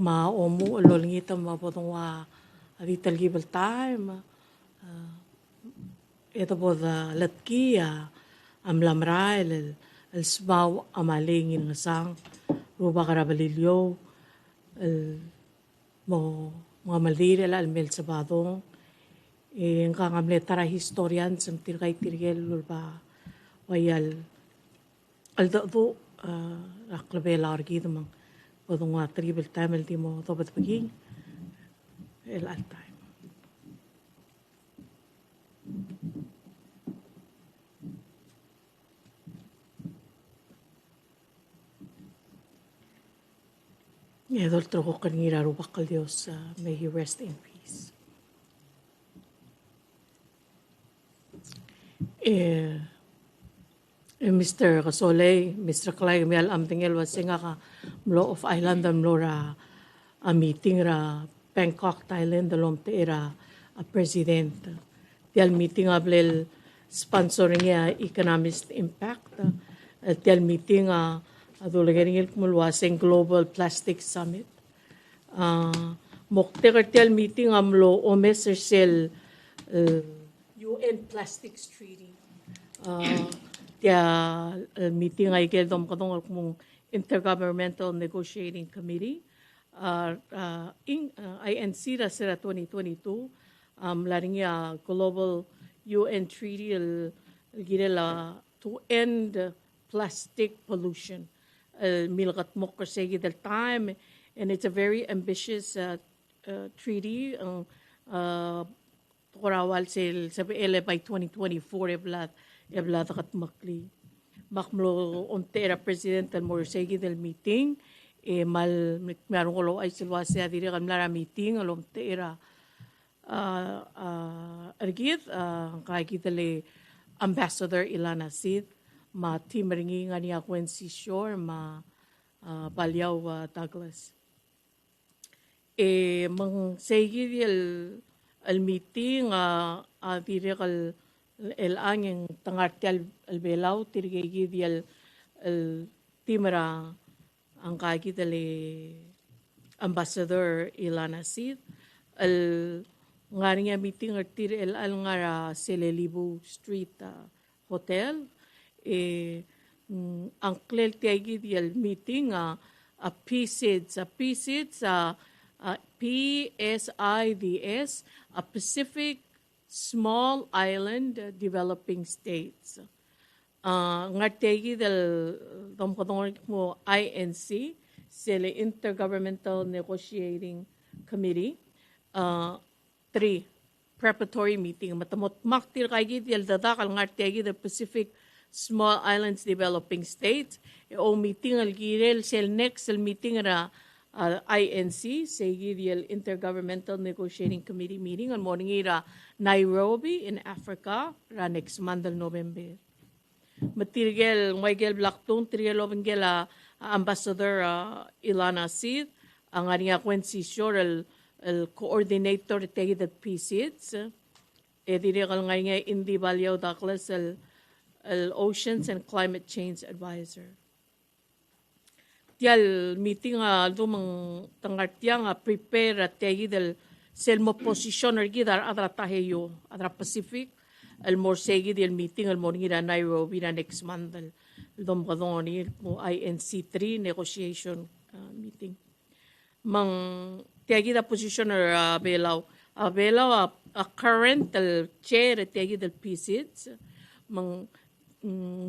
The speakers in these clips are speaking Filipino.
omu lolingita potong wa adital gibal time ito po latki amlamra el smaw amalingin nga sang ruba karabalilyo el mo mga maldiri la almel sabadong ang kangamle tara historian sam tirkay tirgel lulba wayal aldo aklabela argi tamang potong wa tribal time el timo tobat paging el al time. Edol troko kanira rubakal Dios, may he rest in peace. Mr. Kasole, Mr. Clay, may alamtingel wasinga ka mlo of island mlo ra a meeting ra Bangkok, Thailand, dalom te era a president. Tial meeting ablel sponsoring economic impact. Tial meeting adulagaringil kumulwaseng Global Plastic Summit. Mokte kartial meeting amlo omeser sel UN Plastics Treaty. Tia meeting ay kel dom kadong mong Intergovernmental Negotiating Committee. INC ra sira 2022 laring global UN treaty girela to end plastic pollution milkat mo kasi del time and it's a very ambitious treaty korawal sel sabi ele by 2024 eblat kat makli makmlo ontera president al morsegi del meeting mal meron ko ay silwa siya diri kan lara meeting alom tera ergit kay kitale ambassador Ilana Sid ma team ringi nga niya Quincy Shore ma Palau Douglas mang segi al meeting diri kal el angin tangartial al Palau tirgegi dial el timra ang kakitali Ambassador Ilana Sid al nga niya meeting artir el al nga Selelibu Street Hotel ang klel tiagi dial meeting a PSIDS a Pacific Small Island Developing States. Ngartegi del domkadong mo INC sila Intergovernmental Negotiating Committee 3 preparatory meeting matamot maktir kay gid dadakal ngartegi the Pacific Small Islands Developing States o meeting al girel sel next meeting ra INC segi the Intergovernmental Negotiating Committee meeting on morning ira Nairobi in Africa ra next month of November. Matirgel Miguel Blackton trielobengel Ambassador Ilana Sid ang niya Quincy Shore el coordinator tegi the PSIDS dire kal nga Indi Balyaw Douglas el Oceans and Climate Change Advisor. Tial meeting lumang tangartiang prepare tegi del selmo position gidar adra taheyo adra Pacific el morsegi del meeting el morning ira Nairobi na next month el dom kadoni mo INC 3 negotiation meeting mang tegi da positioner Palau a current el chair tegi del PSIDS mang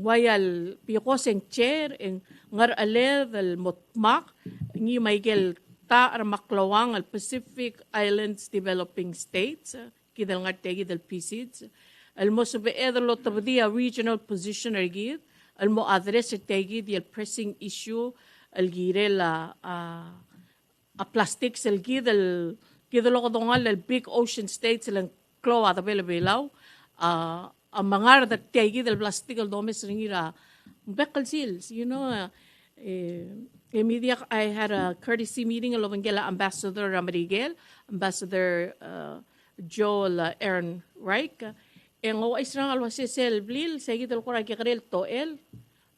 wayal pikoseng chair en ngar ale del motmak ni Michael ta maklawang al Pacific Islands Developing States kidal ngar tegi del PSIDS al mo sabi edlo tabdia regional position ergid al mo address tegi di al pressing issue al girela a plastics el gidal lo kodongal al big ocean states lang kloa tabela belaw ang mangar da tegi del plastic al domes ringira bekal seals immediate I had a courtesy meeting along Ambassador Ramarigel, Ambassador Joel Aaron Reich en o israng alwasesel blil segi del kora kikrel toel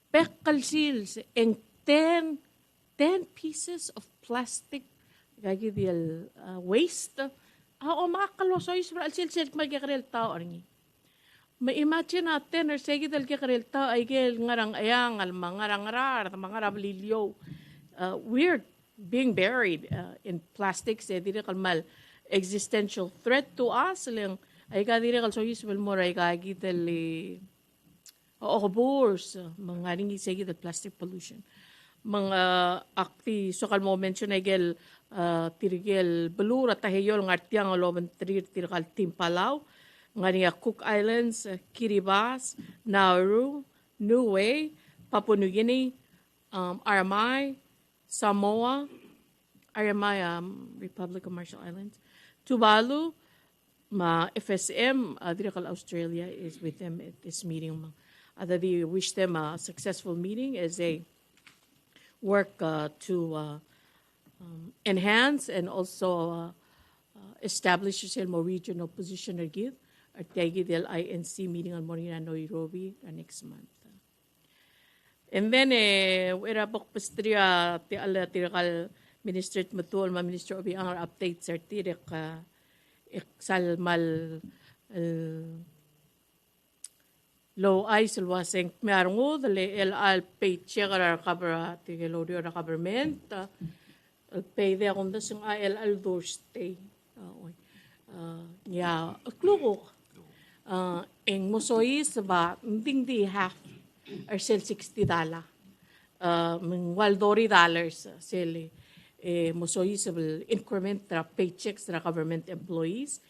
bekal seals en 10 pieces of plastic Gagi diel waste. O makakalosoy sa alsil-sil magkakarel tao arngi. Ma-imagine natin, or sige dal kakarel tao ay gel ngarang ayang, al mangarang-rar, mangarang lilyo. We're being buried in plastics. Dire kalmal existential threat to us. Lang ay ka dire kal soyis mo ay kagi dali mga ringi sige dal plastic pollution. Mga akti so kal mo mention ay gel tirigel belura tahayol ngartiang aloban tirikal Team Palau ngani Cook Islands, Kiribati, Nauru, Niue, Papua New Guinea, Aramai, Samoa, Aramai, Republic of Marshall Islands, Tuvalu, FSM, Dirikal Australia is with them at this meeting. They wish them a successful meeting as they work to enhance and also establish a more regional position again at the INC meeting on Morina Nairobi next month. And then, wera bok pastria ti ala tirakal Minister Matul, Minister Obi ang update sa tirak salmal low ay silwaseng mearongo dali al paycheck ar cover ti lodio ra government pay de akong dasang al doorstay ya klugok eng mosoy ba ding di half or sell $60 $12 sell mosoy sa increment tra paychecks tra government employees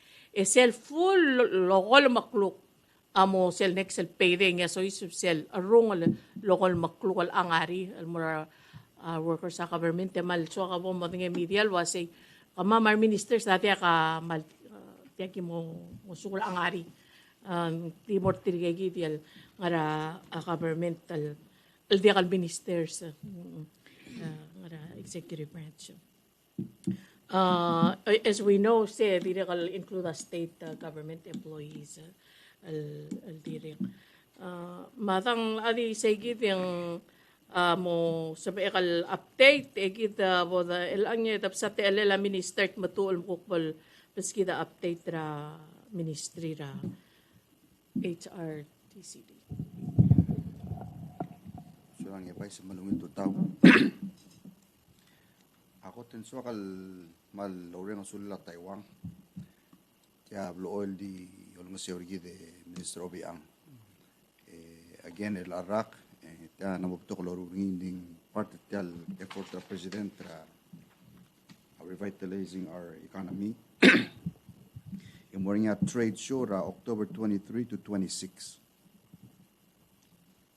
sell full lokal makluk amo sel next sel payday nga so isip sel arong lokal maklukal angari almura workers sa government mal so ka mo mga media wasay kamamar ministers dati ka mal tiyaki mo sukul angari timor tirigay dial ngara governmental aldiakal ministers ngara executive branch as we know say direct include the state government employees al direk matang adi segit yang mo sabi kal update egit boda elangnya tapsat elela minister matuol mukbal peski da update ra ministry ra HRTCD surang yapay sa malungin tutaw ako tenso kal mal loreng sulla Taiwan kaya blue oil di olong seorgi de Minister Obi Ang again el Arak ta nabukto ko lorungin ding part del effort of President revitalizing our economy yung morning trade show ra October 23 to 26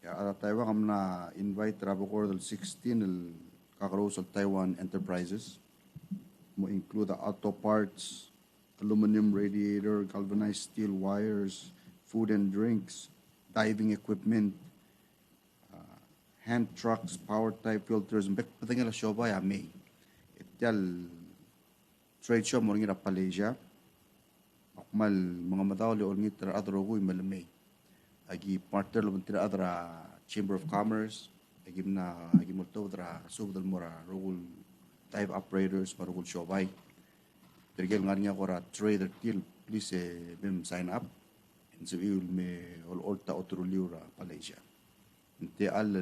ya ara Taiwan kam na invite ra bukor del 16 el kakaroos of Taiwan enterprises mo include the auto parts, aluminum radiator, galvanized steel wires, food and drinks, diving equipment, hand trucks, power type filters, patingin la show ba ya may ityal trade show mo ngira Malaysia akmal mga madawli or ngitra adro ko malamay agi partner lo tira adra Chamber of Commerce agi mo to dra subdal mora role dive operators marugul show bay tergel nganya ko ra trader till please bim sign up and so we will me all ta otro liura Malaysia inte all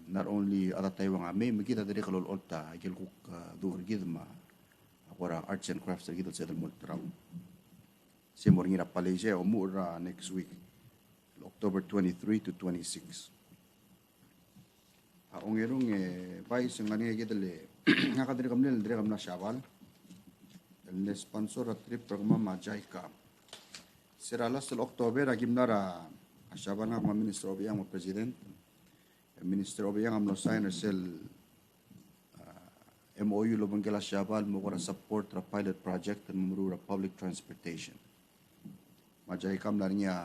not only ada Taiwan may magita dire kalol olta gel ko dur gidma akora arts and crafts gidal sa dal multraw si moringira Malaysia umura next week October 23 to 26 aong erong bay sing ngani gidale ngakadire kamnel dire kamna Shawal el sponsor at trip programa Majaika siralas del October agimnara Shawal nga Minister Obi ang President Minister Obi ang amno signer sel MOU lo bangkala Shawal mo ko support ra pilot project and murura public transportation Majaika amla niya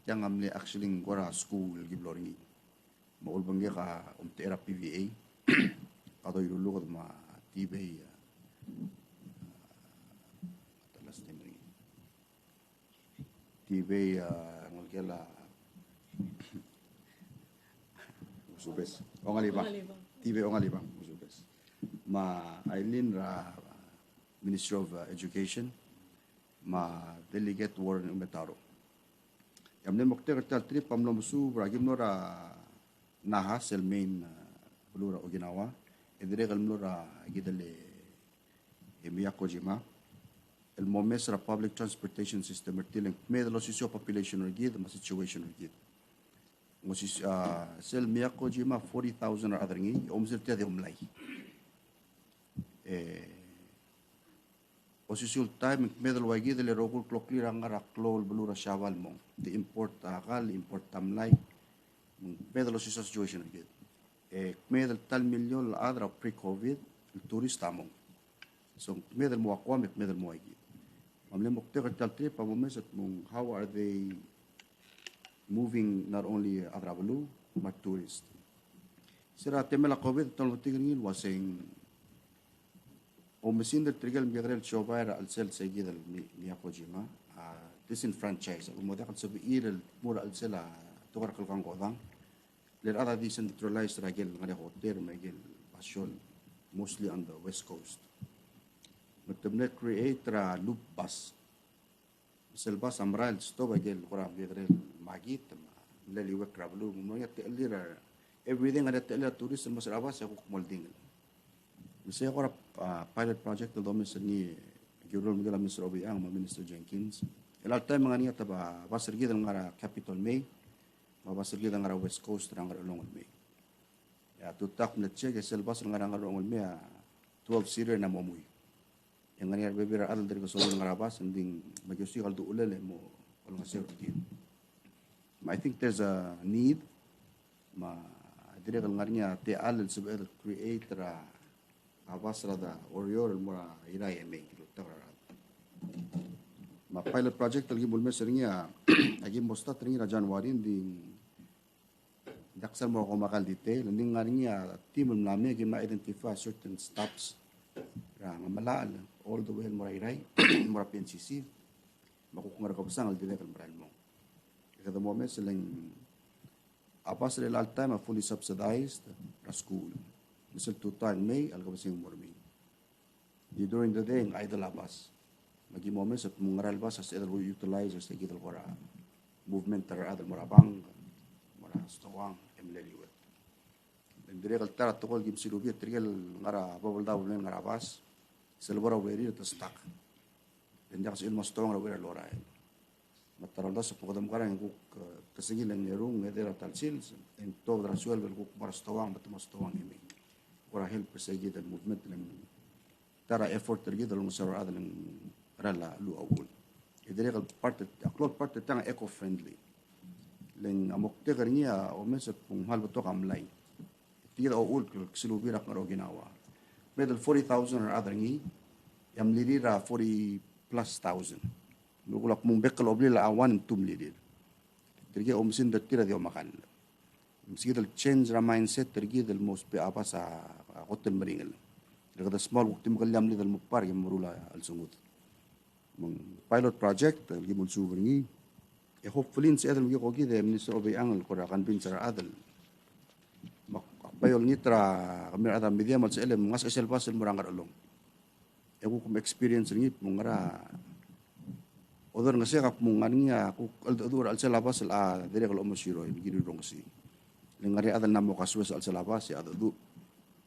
yang amli actually ngora school gibloringi maulbangge ka umtera PVA ato irulu ko ma tibay talas din rin tibay ngolkela usubes ongalibang tibay ongalibang usubes ma Eileen ra Ministry of Education, ma Delegate Warren Umetaro. Yamne mokte kertal trip pamlo musu bragim nora naha selmain ulura Okinawa, edire kalmlora gidale Miyako-jima. El momes ra public transportation system ertileng me de lo sisio population ergid ma situation ergid. Ngosis sel Miyako-jima 40,000 or other ngi omsirtia de omlay. Osisul time medal wagi de le rogul klokli rangara klol belura shawal mong the import akal import tamlay medal osisa situation ergid. Medal tal milyon adra pre-covid el turista mong. So medal mo akwam medal mo wagi. Mamle mokte kertal trip pamomes mong how are they moving not only adrabalu but tourist. Sira temela covid tol tingin was saying omesin del trigal migrel chobaira al sel seguida el Miyako-jima disenfranchise umoda kan sabi il mura al sela tukar kalkang godang ler ada decentralized ragel ngade hotel magel pasyon mostly on the west coast. Matemne create ra loop bus selbas amral sto bagel qura migrel magit leli wek rablu mo yat elira everything ada tela tourist mas rabas ko molding. Saya ko pilot project do mes ni gurul migala Mr. Obiang ma Minister Jenkins. El time mga niya taba basir gid ngara Capital May, basir gid ngara West Coast ngara Long May. Ya tutak na check sel basir ngara Long May 12 seater na momuy. Yang ngani bebera adal dari ko ngara bas ending magyusi kal do ulele mo kal nga sir din. I think there's a need ma dire kal ngarinya te alel sub create ra abasra da orior mura irai me kilo tara ma pilot project lagi bulme seringnya lagi mosta teringi Januari di daksar mo ko makal detail nding ngarinya team nami gi ma identify certain stops ra malal all the way mura irai mura PNCC makukungar ko pasang al dire kal maral mo kada moment seleng abasra al time fully subsidized ra school. Misal tutan May, alkabasing morning. During the day, ang idle labas. Magi moments at mungaral bas as idle utilize as the kora movement tara adal morabang, mora stawang, emleliwet. And direkal tara tukol gim silubi at trigel ngara babal daw ng ngara bas, silbora weri at stuck. And yakas ilmas stawang rawera lora. Mataral sa pukadam karang kuk kasigil ang nerung ngedera talsil, and to drasuel kuk marastawang, batumastawang imi. Ora help persegi dan movement ng tara effort tergi dalong sa rada ng rala lu awul. Idere kal parte aklot parte tang eco friendly. Leng amok te kaniya o mesat pung hal beto kamlay. Tira awul silubira ng Okinawa. Medal 40,000 or other ngi yam lirira 40 plus thousand. Nukulak mong bekal obli la awan tum lirir. Tergi omsin tira di omakan. Sige dal change ra mindset tergi dal most pe apa sa hotel maringal. Daga small waktu magalyam li dal mupar yung marula al sungut. Mong pilot project dal gimul sugar ngi. Hopefully sa adal gi kogi de Minister Obiang ko ra convince ra adal. Makbayol ni tra kami ada media mal sa elem ngas esel pasel murangar along. Ko kum experience ngi mong ra odor nga siya mong nga ku aldur al salabas al dire kal omosiro giri rong si. Lengari ada namo kaswes al salabas ya ada du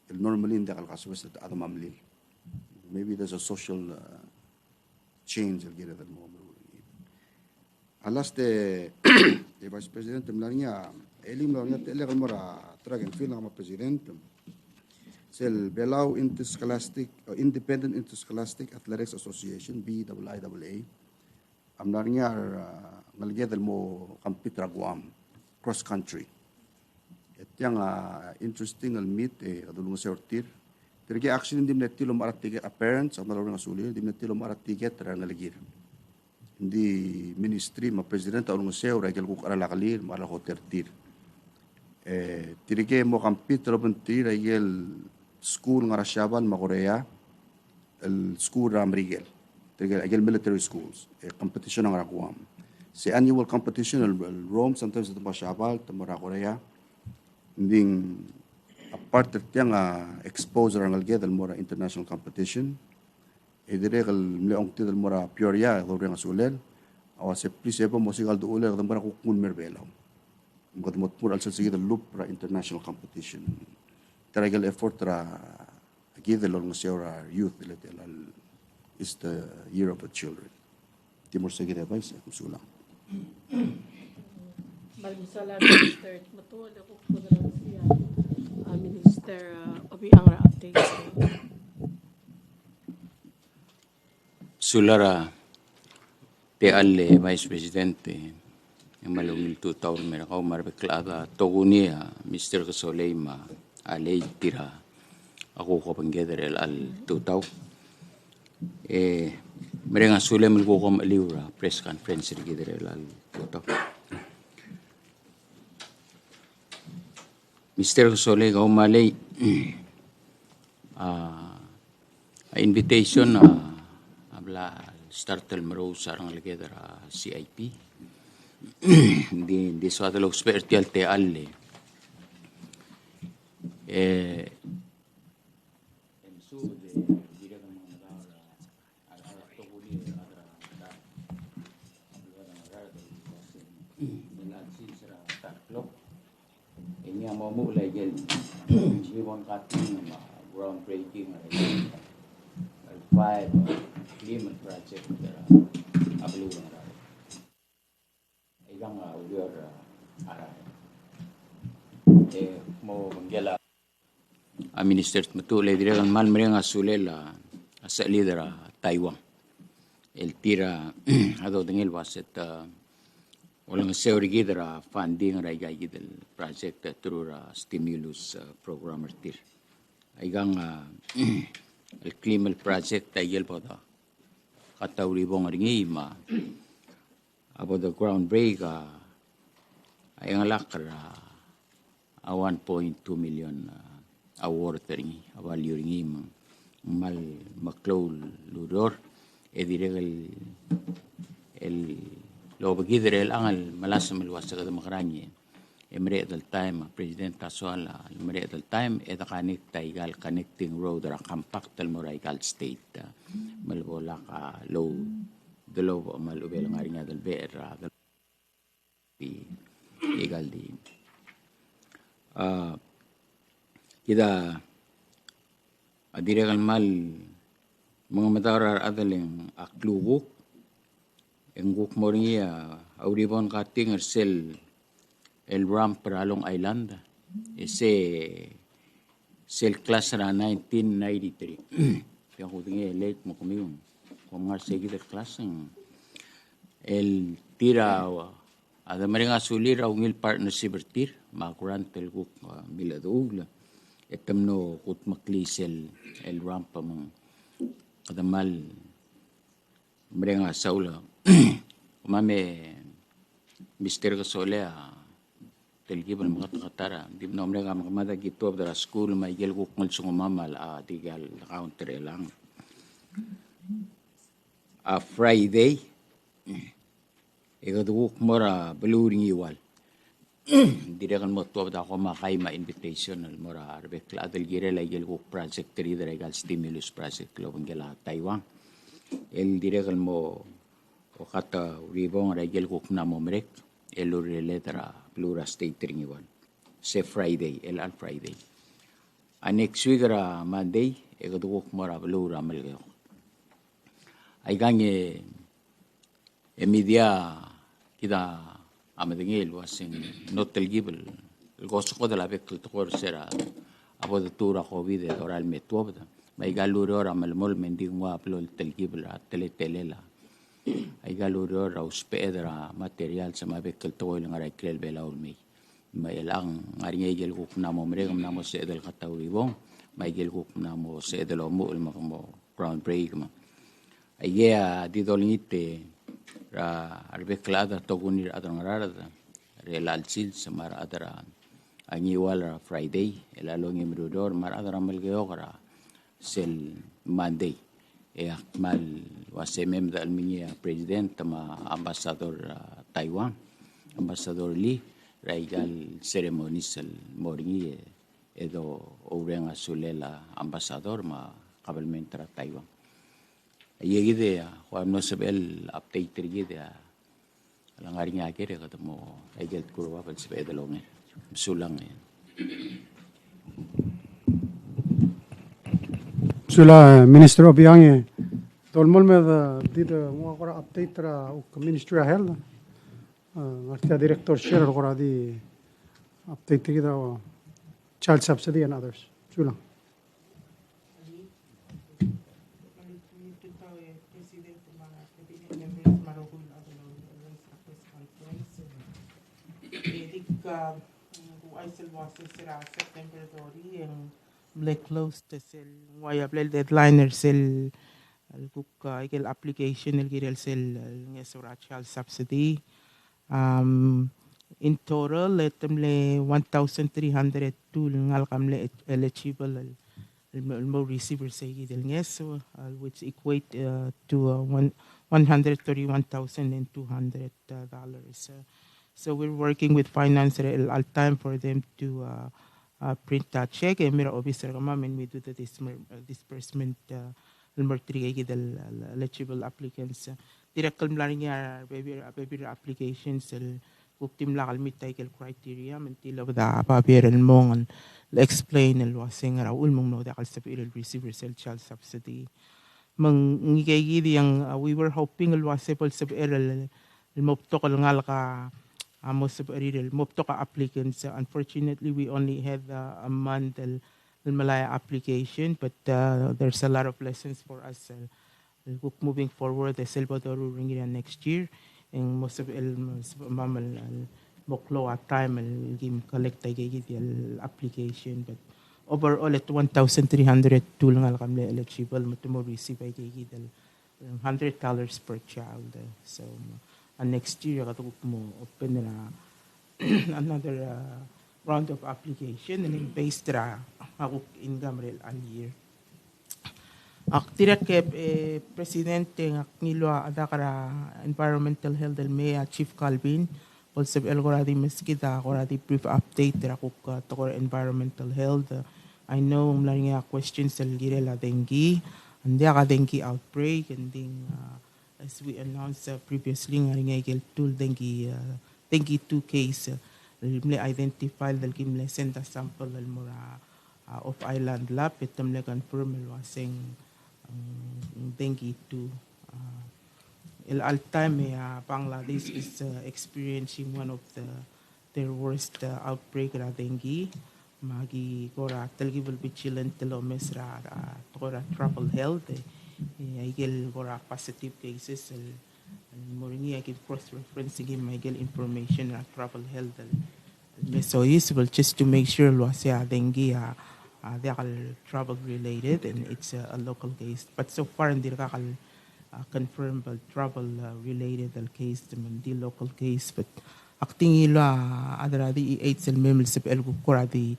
el normally in the kaswes ada mamlil. Maybe there's a social change al gira that mo. Alas de Vice President mlania elim mlania tele mora tragen fil ang president sel Palau Independent Interscholastic Athletics Association BIIAA amlarnya ngalgedel mo kampitra Guam cross country. Yang interesting al meet kadulong sa ortir. Tergi actually hindi netilo marat ticket parents ang malawang asuli hindi netilo marat ticket ra ngaligir. Hindi ministry ma president ang museo ra gel kuk ara lakalir mala hotel tir. Tirige mo kampit ra bunti ra gel school nga Rasyaban ma Korea el school ra Mrigel. Tirige gel military schools competition ang Guam. Si annual competition el Rome sometimes at Rasyaban tamara Korea. Ding part of yang exposure ang alged al mora international competition. Edire kal mleong ti dal mora pioria do reng asulel. Awase please ebo musical do uler dal mora kukun merbelaw. Mgot mot pur al sige dal loop ra international competition. Taragal effort ra give the long our youth is the year of the children. Timur sige advice kusulang. Maraming salamat, Minister. Matuwal ako po na lang siya. Minister, Obiang Raate. Sulara te alle Vice Presidente yung malungil 2000 merakaw marbeklada togunia Mr. Kasoleima alay tira ako ko panggeder al 2000 mereka sule melgo ko maliura press conference rigeder al 2000 Mr. Kasolei ko malay invitation abla start el mero sarang ligeder CIP di suatu lo spiritual te alle ini mau mulai gel jiwang cutting ground breaking five climate project ablu igang ulior ara mo manggela a minister matulay dire kan mal mereng asulela asa leader Taiwan el tira ado dengel waset walang seorigidra funding ra gidel project through stimulus program tir igang el climate project tayel pada katawri bong ringi ma about the ground break ay ang lakra 1.2 million award ringi value ringi mal maklaw ludor ediregal el lo begidre el angal malasam el wasa kada makranye emre del time president taswala emre del time eta connect connecting road ra compact el moraigal state malbola ka low the low mal ubel ngarinya del beera del igal di kita adiregal mal mga matarar adaling akluguk Enguk moria auribon kating sel el ramp Palong Island sel class ra 1993 yang kutingi late mo kumiyong kumar segi del class el tira ada maringa sulir ungil partnership bertir makuran telguk miladugla etamno kut maklisel el ramp among kadamal maringa saula Umame Mr. Kasolea telgibal mga takatara di na umrega makamada gitu abdara school may gelguk malsung umamal tigal counter lang Friday ikaduguk mora beluring iwal direkan mo tuwa da ko makay ma-invitation mora arbekla adel gire la gelguk project tri diregal stimulus project lo bangela Taiwan el direkan mo o kata ribong regel kuk na momrek elur letra plura state ringiwan se Friday al Friday next week ra Monday ekaduk mara plura melgo ay ganye media kita amadengel wasing not eligible el gozo de la vector tor será abo de tura covid oral metuobda may galuro ra malmol mendingwa plol eligible teletelela ay galuro raw pedra material sa mabekal toy ng aray krel belaul may lang ngari ngel kuk na mo mregam na mo sa edel katawibong may gel kuk na mo sa edel mo ground break ma ay di dolingite ra arbeklada togunir adang rarada relal sil sa mar adara angiwal ra Friday elalong imrudor mar adara malgeo kara sel Monday akmal wasemem da alminya president tama ambassador Taiwan ambassador Lee raigal ceremonial moringi edo ourenga sulela ambasador ma kabalmentra Taiwan. Yegide Juan no sebel update rigide langaring akere katamo egel kurwa pal sebel longe sulang yan. Sula Minister Obiang tolmol med did mo kora update ra Ministry of Health artia Director Share kora di update kita child subsidy and others. Sula. September Black close to sell waya blel deadline sell el application el sell child subsidy in total let them le 1,302 ngal kamle eligible mo receiver say del ngeso which equate to $131,200. So we're working with finance all time for them to print that check and mira officer kama when we do the disbursement eligible applicants direct kalmlaring ya baby applications el buktim la kalmit tayo criteria mentil of the papier el mong explain el wasing ra ulmong no dakal sa el receiver sel child subsidy mang ngigay yang we were hoping el wasable sa el mopto kal ngal ka most of the applicants. Unfortunately, we only had a month the Malaya application, but there's a lot of lessons for us moving forward. The Salvador ring next year, and most of el moklo at time game collect the application, but overall at 1,302 lang kami eligible mo receive ay $100 per child. So. And next year, mo open another round of application and then based ra income rel a year. Aktira kep presidente ngilo adakara environmental health del MEA Chief Calvin also el goradi meskita goradi brief update ra kuk to environmental health. I know mlaring questions el girela dengue and there dengue outbreak and then as we announced previously, ngayigel tool dengue 2 case identified the gimle send a sample del mura of island lab itamle confirm el wasing dengue 2 el all time Bangladesh is experiencing one of their worst outbreak ra dengue magi gora telgi will be vigilant telomes ra gora trouble health Igel gora positive cases moringi I give cross referencing him I get information at travel health so useful just to make sure lo siya dengue they are travel related and it's a local case but so far hindi kakal confirmed travel related case the local case but acting ilo adradi i8 sel memel sep el kuradi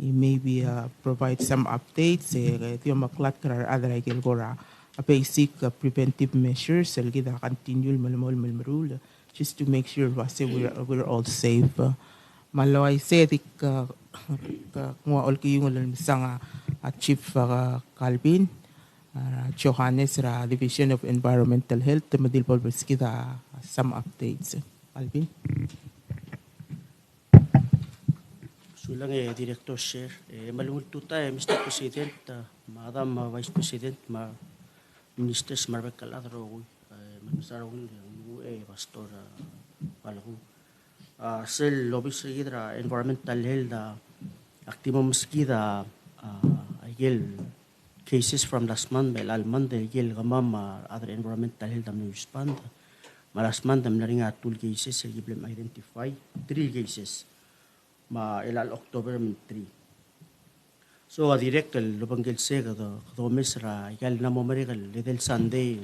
maybe provide some updates tiyo maklat kar adra igel gora a basic preventive measures el gida continue malmarul just to make sure we're all safe malaway sedik ngwa all kiyong misang Chief Calvin Johannes ra Division of Environmental Health madil polbers kita some updates Calvin Sulang Director Share malungulto tayo Mr. President Madam Vice President Ministers Marbekal Adro Manusarong Pastor Palau Sel Lobis Gidra Environmental Health Actimo Mosquida Agil cases from last month Bel Almande Gil Gamam other environmental health am respond last month am naringa 2 cases giblem identify 3 cases ma ilal October 3 so direct lubangil sega do mesra igal na mo marigal little Sunday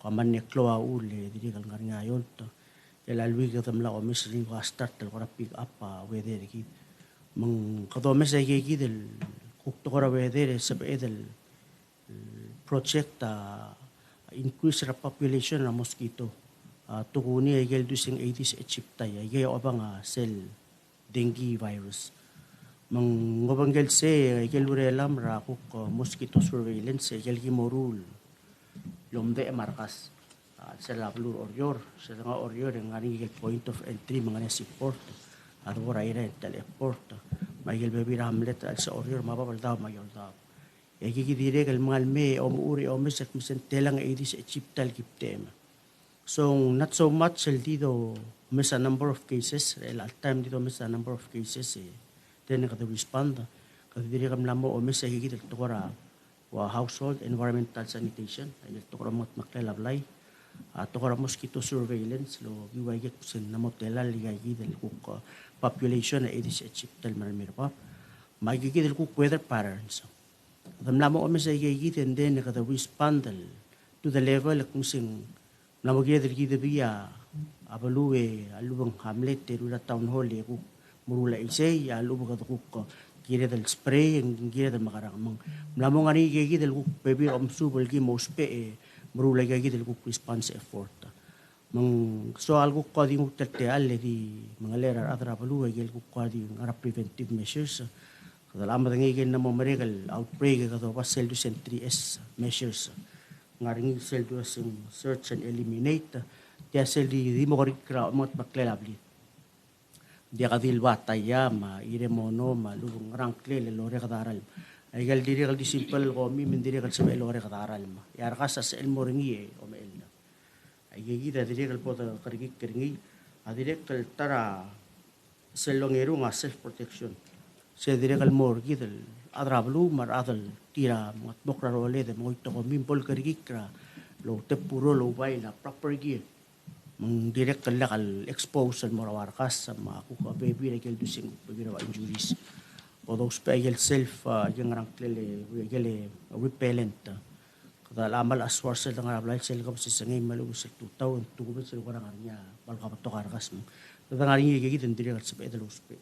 kaman ne kloa ule dirigal ngayon to ilal wi gatam la o mesri wa start ko pick up weather ki mang kado mes ay gidel kuk to ra weather sab edel project increase ra population na mosquito tukuni ay gel dusing 80s Egypt ay obang cell dengue virus Mangobanggel se igel urelam ra kuk mosquito surveillance igel gimorul lomde markas sela blur orior sela orior ngani igel point of entry mangane support arora ira teleport ma igel bebi ramlet al sa orior ma babal da ma yor da egi dire gel mal me om uri om set misen telang edis chiptal giptema so not so much el dido miss a number of cases el al time dido miss a number of cases then kada respond kada dire kam lamo o miss egi del tokora wa household environmental sanitation ay tokora mat maklalablay tokora mosquito surveillance lo giway kusen na motela ligay del kuk population edis chiptal marmirpa magigi del kuk weather patterns Dam lamo o mesa igi and then kada respond to the level kung sing lamo geder gida biya abalue alubang hamlet terula town hall ku murula isay alubu kada ku gira del spray ang gira del makaramang lamo ngani igi del ku baby om subal gi mospe murula igi del ku response effort so algo ko di mutte alle di mga lera adra balue igi ku ko di ngara preventive measures Dalam ngigin na mereka outbreak kato pa seldo S measures ngaring seldo search and eliminate dia seldi di mo korikra mo maklelabli dia kadil bataya ma ire mono ma lubong rangkle le lore kadaral ay gal diri kal di simple ko mi mendiri kal sa lore kadaral ma yar ka sa el moringi o mel ay gigi da diri kal po karigi keringi adire kal tara selongero nga self protection se dire kal mor gidel adrablu mar adal tira mat bokra role de moito ko mimpol karikra lo te puro lo baila proper gear mang direct kal expose al morawar kas ma ku ka baby na kel dusing baby na injuries o those payel self yung rangklele gele repellent kada lamal aswar sel nga ablay sel ko sa sangay malu sa 2000 tugo sel ko nga bal ka to karkas mo kada ngari gigit direct sa pedal uspe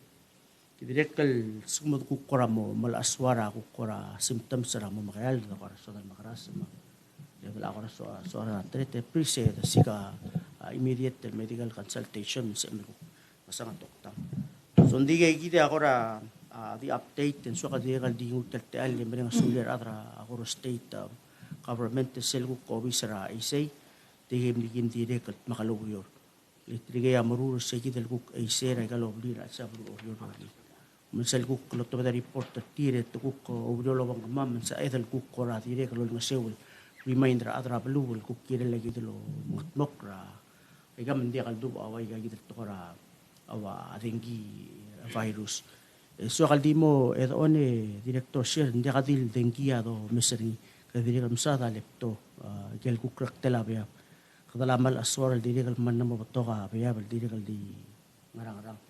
Direkal sumut kukura mo malaswara kukura symptoms ra mo makayal da para so dal makaras mo. Level ako so ara trete appreciate sika immediate medical consultation sa mo masang doktor. So hindi kay gide ako ra the update and so ka direkal di utel le mga suler atra ako state government sel ko bisara isay tigim ligin direkal makaluyor. Litrigay amuru sa gidel kuk ay sera galobli ra sa bro yor. Misal kuk kalau tu ada report tertire tu kuk obrol orang kemam sa edel kuk kora tire kalau nggak sewul reminder adra belul kuk kira lagi tu lo mokra ega mendia kalau tu awai lagi tu kora awa dengi virus so kalau dimo edone director share dia kadil dengi ado mesri kadiri kam sa lepto gel kuk krak telabya kada lamal aswar dire kal man mo batoka bya dire kal di ngarang-ngarang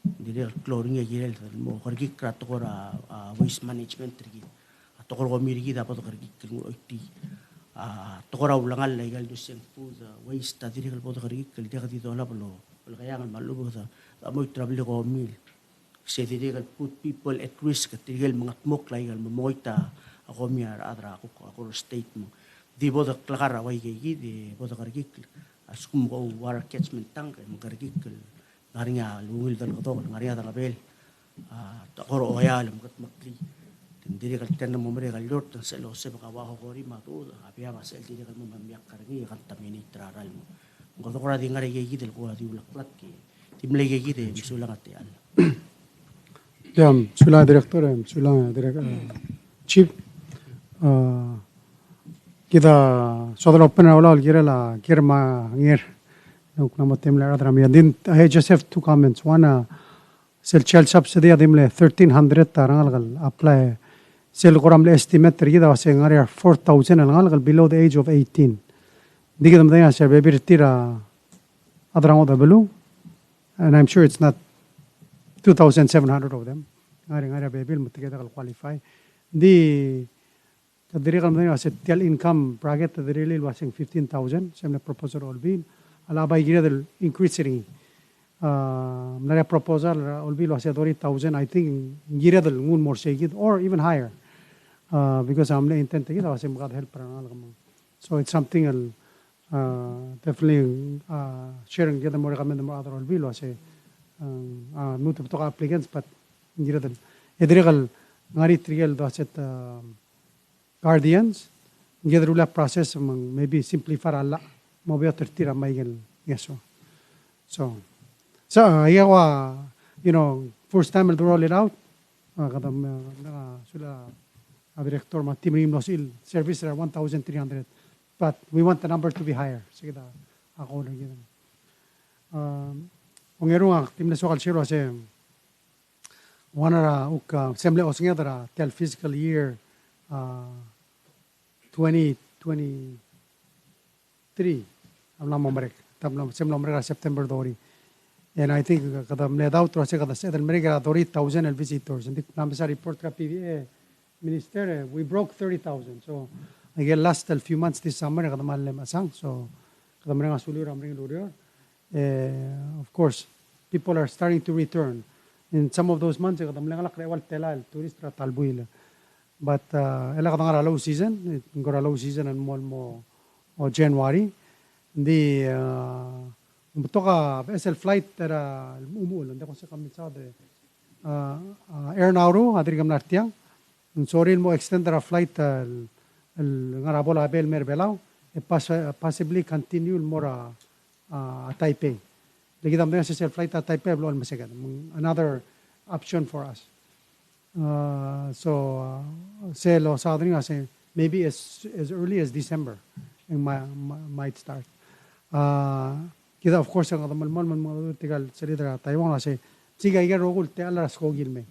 Dire chlorine gilel mo kargi krato kora waste management rigi to kor mirigi dapat kargi kil iti to kora ulangal legal dusen food waste dire kal pot kargi kil dia kati dola polo kaya ngal malubo sa mo travel ko mil se dire kal put people at risk tigel mga mok legal mo moita ako miar adra ako state mo di boda klara way gi di boda kargi askum ko water catchment tank mo kargi kil ngarinya lungil dal ko ngarinya dal abel takoro oyal mat makli tindiri kal tan mo mere kal lort sa lo se baka wa ko ri matu apia ma sel tindiri kal mo mamiak karni kan tamini traral mo ngor ko ra di ngari gi del ko di ulak ki timle gi de misulang ate al Jam sula director sula director chief kita sodra open awal gira la kirma ngir I just have two comments. One, sel child subsidy adimle 1,300 tarangal apply. Sel koramle estimate rigida was saying area 4,000 alangal below the age of 18. Digam daya sir baby tira adrango da below, and I'm sure it's not 2,700 of them. Area baby mutigada qualify. The dirigam daya was tial income bracket the really was saying 15,000. Same proposal all been. Alabay gira del increasing nara proposal olbi lo hace 30,000 I think gira del ngun more segid or even higher because amle intent gida was magad help para so it's something definitely sharing gira more recommend more other olbi lo hace not to applicants but gira del edregal ngari trigal do set guardians gedrula process maybe simplify alla mo be tertira maigel yeso so ayawa first time to roll it out kadam sula director ma team rim nosil service 1,300 but we want the number to be higher sige da ako na gidan ongerung team na sokal shiro se wanara uk semble osngedra tel fiscal year 2023 amla momrek tabla semla momrek September dori and I think kadam led out to se kada se den merega dori 1,000 visitors and namsa report ka PVA minister we broke 30,000 so I get last few months this summer kadam malle masang so kadam renga sulur amring lurio of course people are starting to return in some of those months kadam lenga lakrewal telal tourist ra talbuil but ela kadang low season ngora low season and mo January di butoka vessel flight tera umul ndako sa kamisade air nauru adrigam nartiang sorin mo extend the flight ngarabola abel mer Palau possibly continue more Taipei ligidam na sa flight at Taipei blon masagan another option for us so say lo sadring say maybe as early as December might start kita of course ang malmal man tigal salidra Taiwan say siga iga rogul te alas kogil me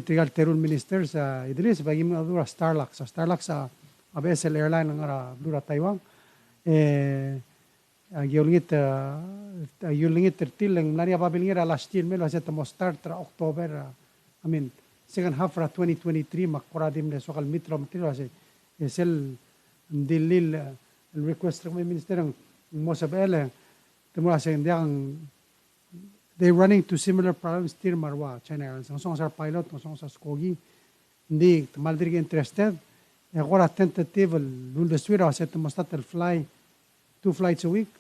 tigal terun minister sa Idris bagi mga dura Starlux sa ABSL airline ng dura Taiwan yulingit tertil ng nari ababilingira last year melo sa mo start tra October I mean second half ra 2023 makuradim le sokal mitro matiro sa sel dilil el request ng minister ng mo sa bele temo sa indiang they running to similar problems tir marwa China Airlines song sa pilot song sa skogi hindi maldir interested agora tentative lul swira sa temo start el fly 2 flights a week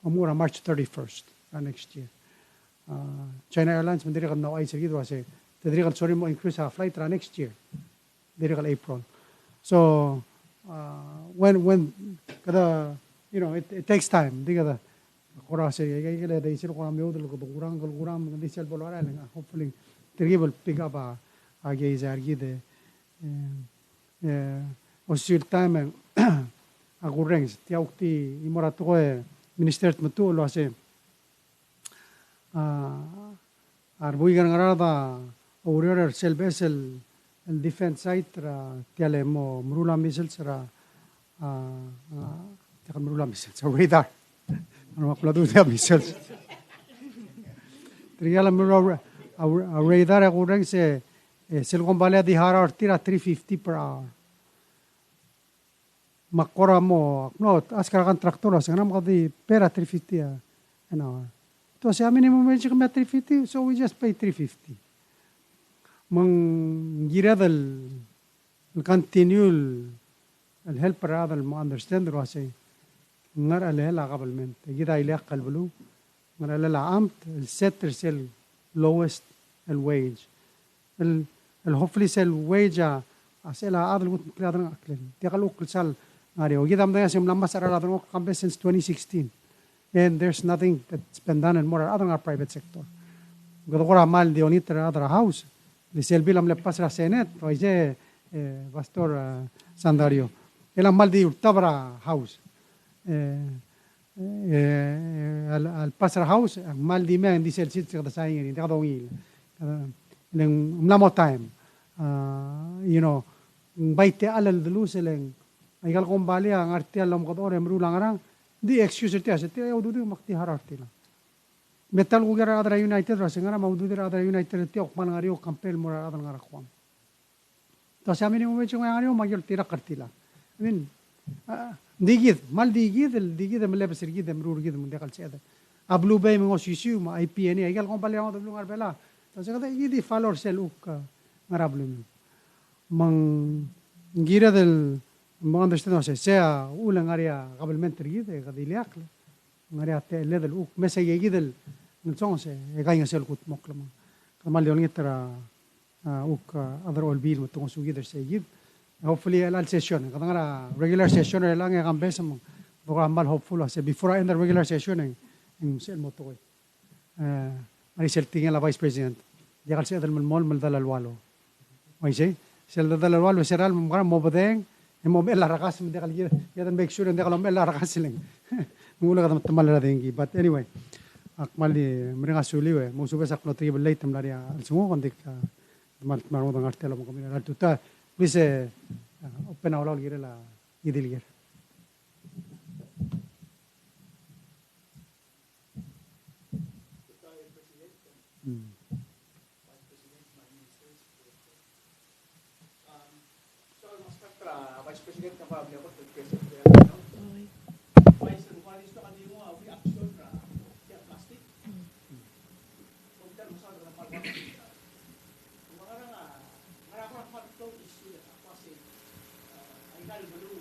amura March 31st next year China Airlines mandiri kan naway seguido kasi tadiri kan sorry mo increase a flight next year diri kan April so when kada it takes time di kada akora say kaya dai sir ko amyo dul ko kurang di sel bolora lang hopefully tiri will pick up age zargi de osir time agureng tiaukti imorato ko minister matu lo ase arbui garada orior sel vessel el defense site ra tiale mo mrula missiles ra mrula missiles radar ano maklado dia missiles triala mrula radar agureng se sel kombale di hara tira 350 per hour makora mo no askar kan traktor as ngam kadi pera 350 an hour to sa minimum wage kami 350 so we just pay 350 mang gira del continue el helper hada el understand ro say ngar ale la qabalmente gira ile qalblu ngar ale la amt el setter sel lowest el wage el hopefully sel wage asela adel gut kladan aklen tiqalu kulsal ngari ogidam da sim lamba sara la dro kambe since 2016 and there's nothing that's been done in more other private sector godora mal de onitra other house le selbilam le pasra senet oye pastor Sandario elam mal de urtabra house al pasra house mal di men di sel sit da sayin ni da dongil leng mlamo time baite alal deluseleng ay gal kombali ang artial lam kodore mrulang arang di excuse ti asete ay udu makti harartila metal gugara adra united rasengara maudu dira adra united ti okman ngari ok campel mora adra ngara kwam to sa mini mo chunga ngari magyol tira kartila I mean digid mal digid mele besirgid mrur gid mun dekal seda ablu bay mo sisiu ma IPN ay gal kombali ang dulu ngarbela to sa kada idi follower sel uk ngarablu mang gira del ما understand sea ulang area قبل ما تريد قد يلاقل area te level uk mesa yigid Nung se egay nga sel kut mok lamang. Kamal yon ngitra other all bill mo tungkol sugid sa igid. Hopefully alal session. Katang regular session lang nga kambes mo. Baka mal hopeful say before I end the regular session ng sel mo to. Marisel tingin la Vice President. Yakal siya dal mal dalal-walo. May say, sel dalal-walo seral mo badeng. Mo mel rakas mo dekal yadan make sure dekal mel rakas siling. Mula ka tamal la dengi. But anyway, akmali meringa suliwe mo suba sa klotri belay tamlari al sumo kondik marmo dang artelo mo kami na tuta please open awla gire la idil gire. Vice President na pabli ako to President. Vice President na kanimo we action ra plastic. Kung tal masado na pagbago. Mga nga marako pa to issue na kasi ay dal bulu.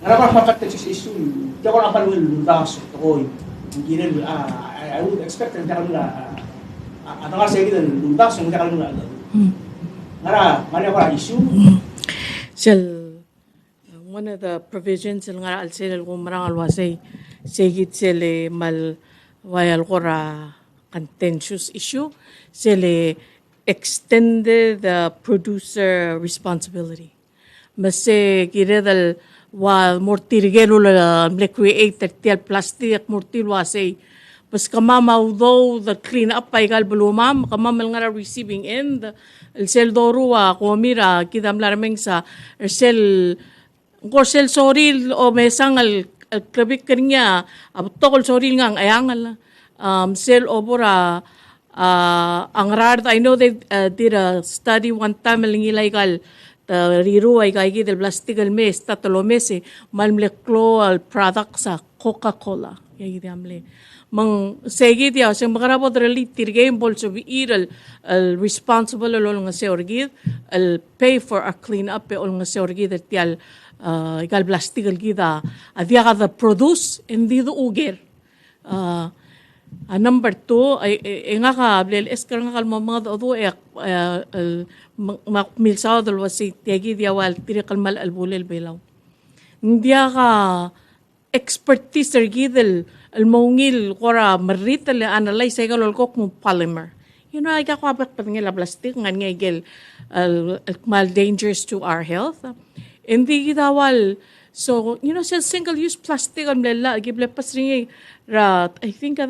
Marako pa to issue. Ako na palwil lundas to hindi I would expect na kanila ano nga sige lundas yung kanila one of the provisions ng nga alsel kung marang alwasay segit sele mal wayal kora contentious issue sele extended the producer responsibility. Mase giredal wa mortirgelo la create tel plastic mortil wasay bas kamamaw though the clean up ay gal belumam kamamal nga receiving end el sel dorua komira kidam larmeng sa sel sel soril o mesang al klabik kanya abtokol soril ngang ayangal sel obora ang rar I know they did a study one time illegal riru ay kay del plastic al mes tatlo mese malmleklo al product sa Coca-Cola yagi amle mang segi dia sing makarabo drali tirgay bolso iral al responsible ol nga seorgid al pay for a clean up ol nga seorgid tial igal plastic al gida adia ka the produce hindi do uger number 2 ay nga ka blel eskar nga kalmo mga do milsaw dal wasi tiagi dia wal tirikal mal al bulel belaw hindi ka expertise ergidel al mongil kora marita le analyze ay galol kok mo polymer. You know, ay kakwapat pa nga plastic nga ngegel mal dangerous to our health. Hindi gidawal. So, you know, sa single-use plastic ang lela, gible pas rin ra, I think,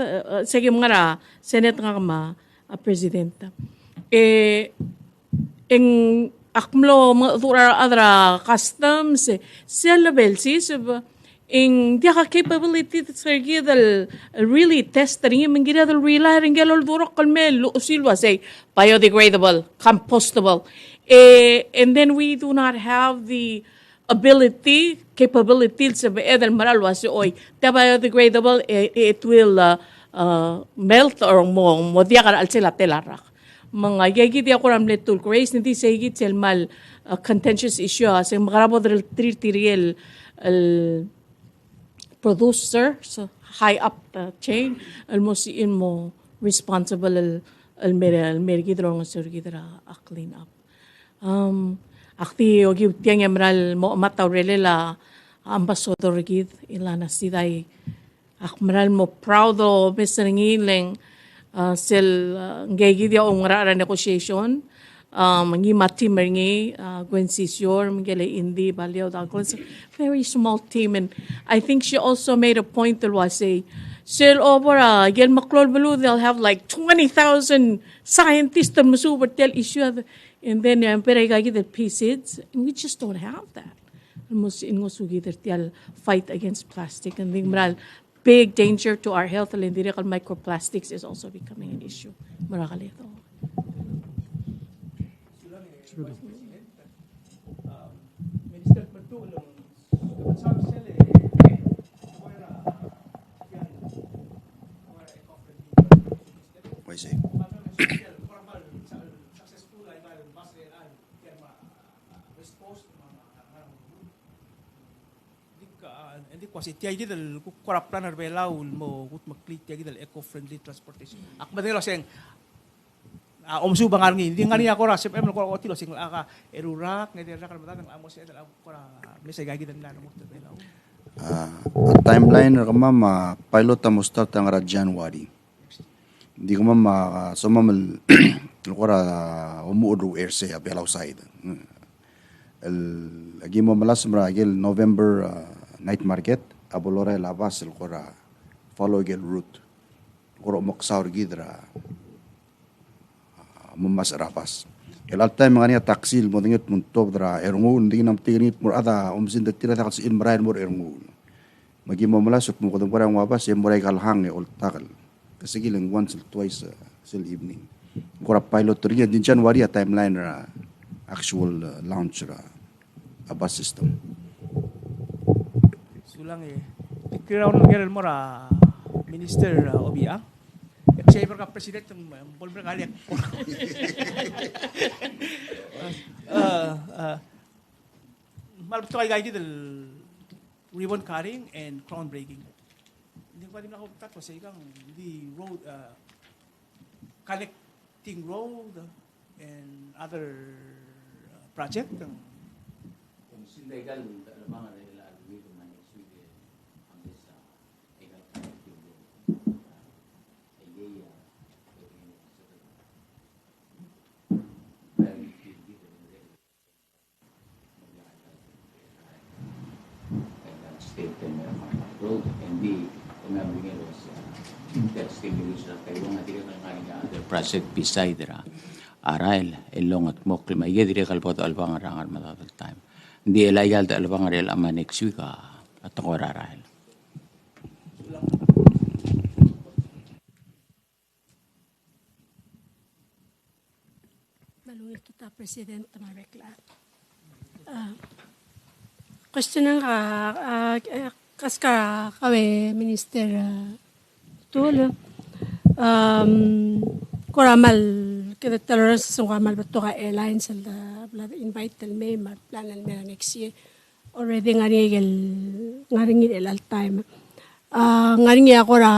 sige mga ra, Senate nga kama, Presidenta. Ing akmlo, mga adra customs, sila belsi, in dia capability sergi dal really test ring mengira dal rely ring galol duro kalmel usilwa say biodegradable compostable and then we do not have the capability sa edal maralwa si oy the biodegradable it will melt or mo dia kar al sila telarak mga yagi dia ko ram letul grace hindi say git mal contentious issue sa magarabo dal trial producer so high up the chain almost in mo responsible al mergidro ng surgidra a clean up akti ogi tiang emral mo mataw relela ambassador gid ilana siday akmral mo proud o mesringileng sel ngegi dia ongra negotiation mangi mati mangi Gwen Sisior mangele indi balio Douglas very small team and I think she also made a point that was say sel over gel maklol belu they'll have like 20,000 scientists and musuber tell issue and then pera gagi the PCIDs and we just don't have that almost in ngosugi der fight against plastic and the big danger to our health and the microplastics is also becoming an issue marakalito. Minister Matulong, sa sila Why say? successful ay mas response Hindi ko kasi tiya gidal korap planar belaw mo kut maklit tiya gidal eco-friendly transportation. Akmat nila siyang omsu bangar ngi di ngani ako ra sep em ko tilo sing aka erurak ngedi ra kan batang amos edal ako ra mesay gagi dan lano mo belaw. Timeline kama ma pilot ta mo start ang ra January. Hindi ko so mamal lukora umuudro air say belaw side. Lagi mo malas maragil November night market abolora labas lukora follow gel route. Lukora maksaur gidra mumas rapas. El alta mga niya taksil mo dinget muntob dra erungu hindi nam tingit mur ada umsin de tira takal in marain mur erungu. Magi mo mala sup mo kodong parang wapas em muray kalhang e ol takal. Kasi gilang once or twice till evening. Kora pilot to rin din January timeline ra actual launch ra a bus system. Sulang dikira on ngel mo ra Minister Obiang. Chamber ka president ng bolber kali malapit kayo guys del ribbon cutting and crown breaking. Hindi ko din ako tatlo sa ikang the road connecting road and other project. Kung sindegal mga nila dito man sude ang isa egal connecting road. Road and the remembering was that stimulus na kayo nga dire kang nga other project beside ra arail elong at mok may dire kalpot albang rangal matatal time hindi illegal ta albang real ama next week at ko arail Malungit kita President Marekla. Question ng kas ka kawe Minister Tul koramal kita tolerance sa koramal bato ka airlines la invite tal may plan na next year already ngaringil el time ngaringi ako ra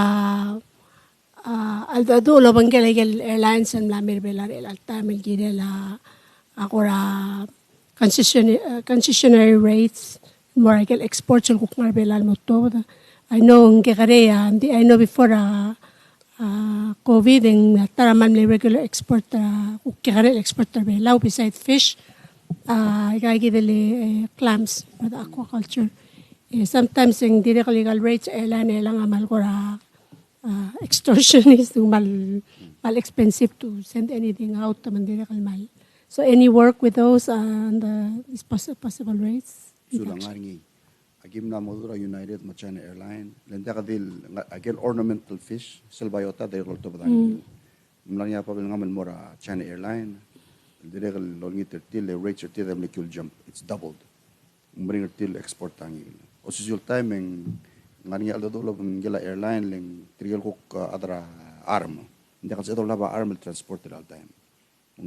although lo bangkel airlines and la mirbelar el time el la ako ra concessionary rates more like exports yung kukmar belal mo to. I know I know before COVID yung taraman may regular export kukikare exporter belaw besides fish ikagidali clams for the aquaculture. Sometimes yung direct legal rates airline lang amal ko extortionist mal expensive to send anything out man direct mal. So any work with those and these possible rates? Sulang ngaringi. Agim na modura United Machina Airline. Lenda kadil agil ornamental fish selbayota dahil to badang. Mlanya pa bil ngamal mora China Airline. Dire kal lolngi tertil le rates tertil molecule jump. It's doubled. Bring tertil export tangi. Osusul time ngaringi aldo dolo ngela airline leng trigel kok adra arm. Hindi kasi ito laba arm transport all time.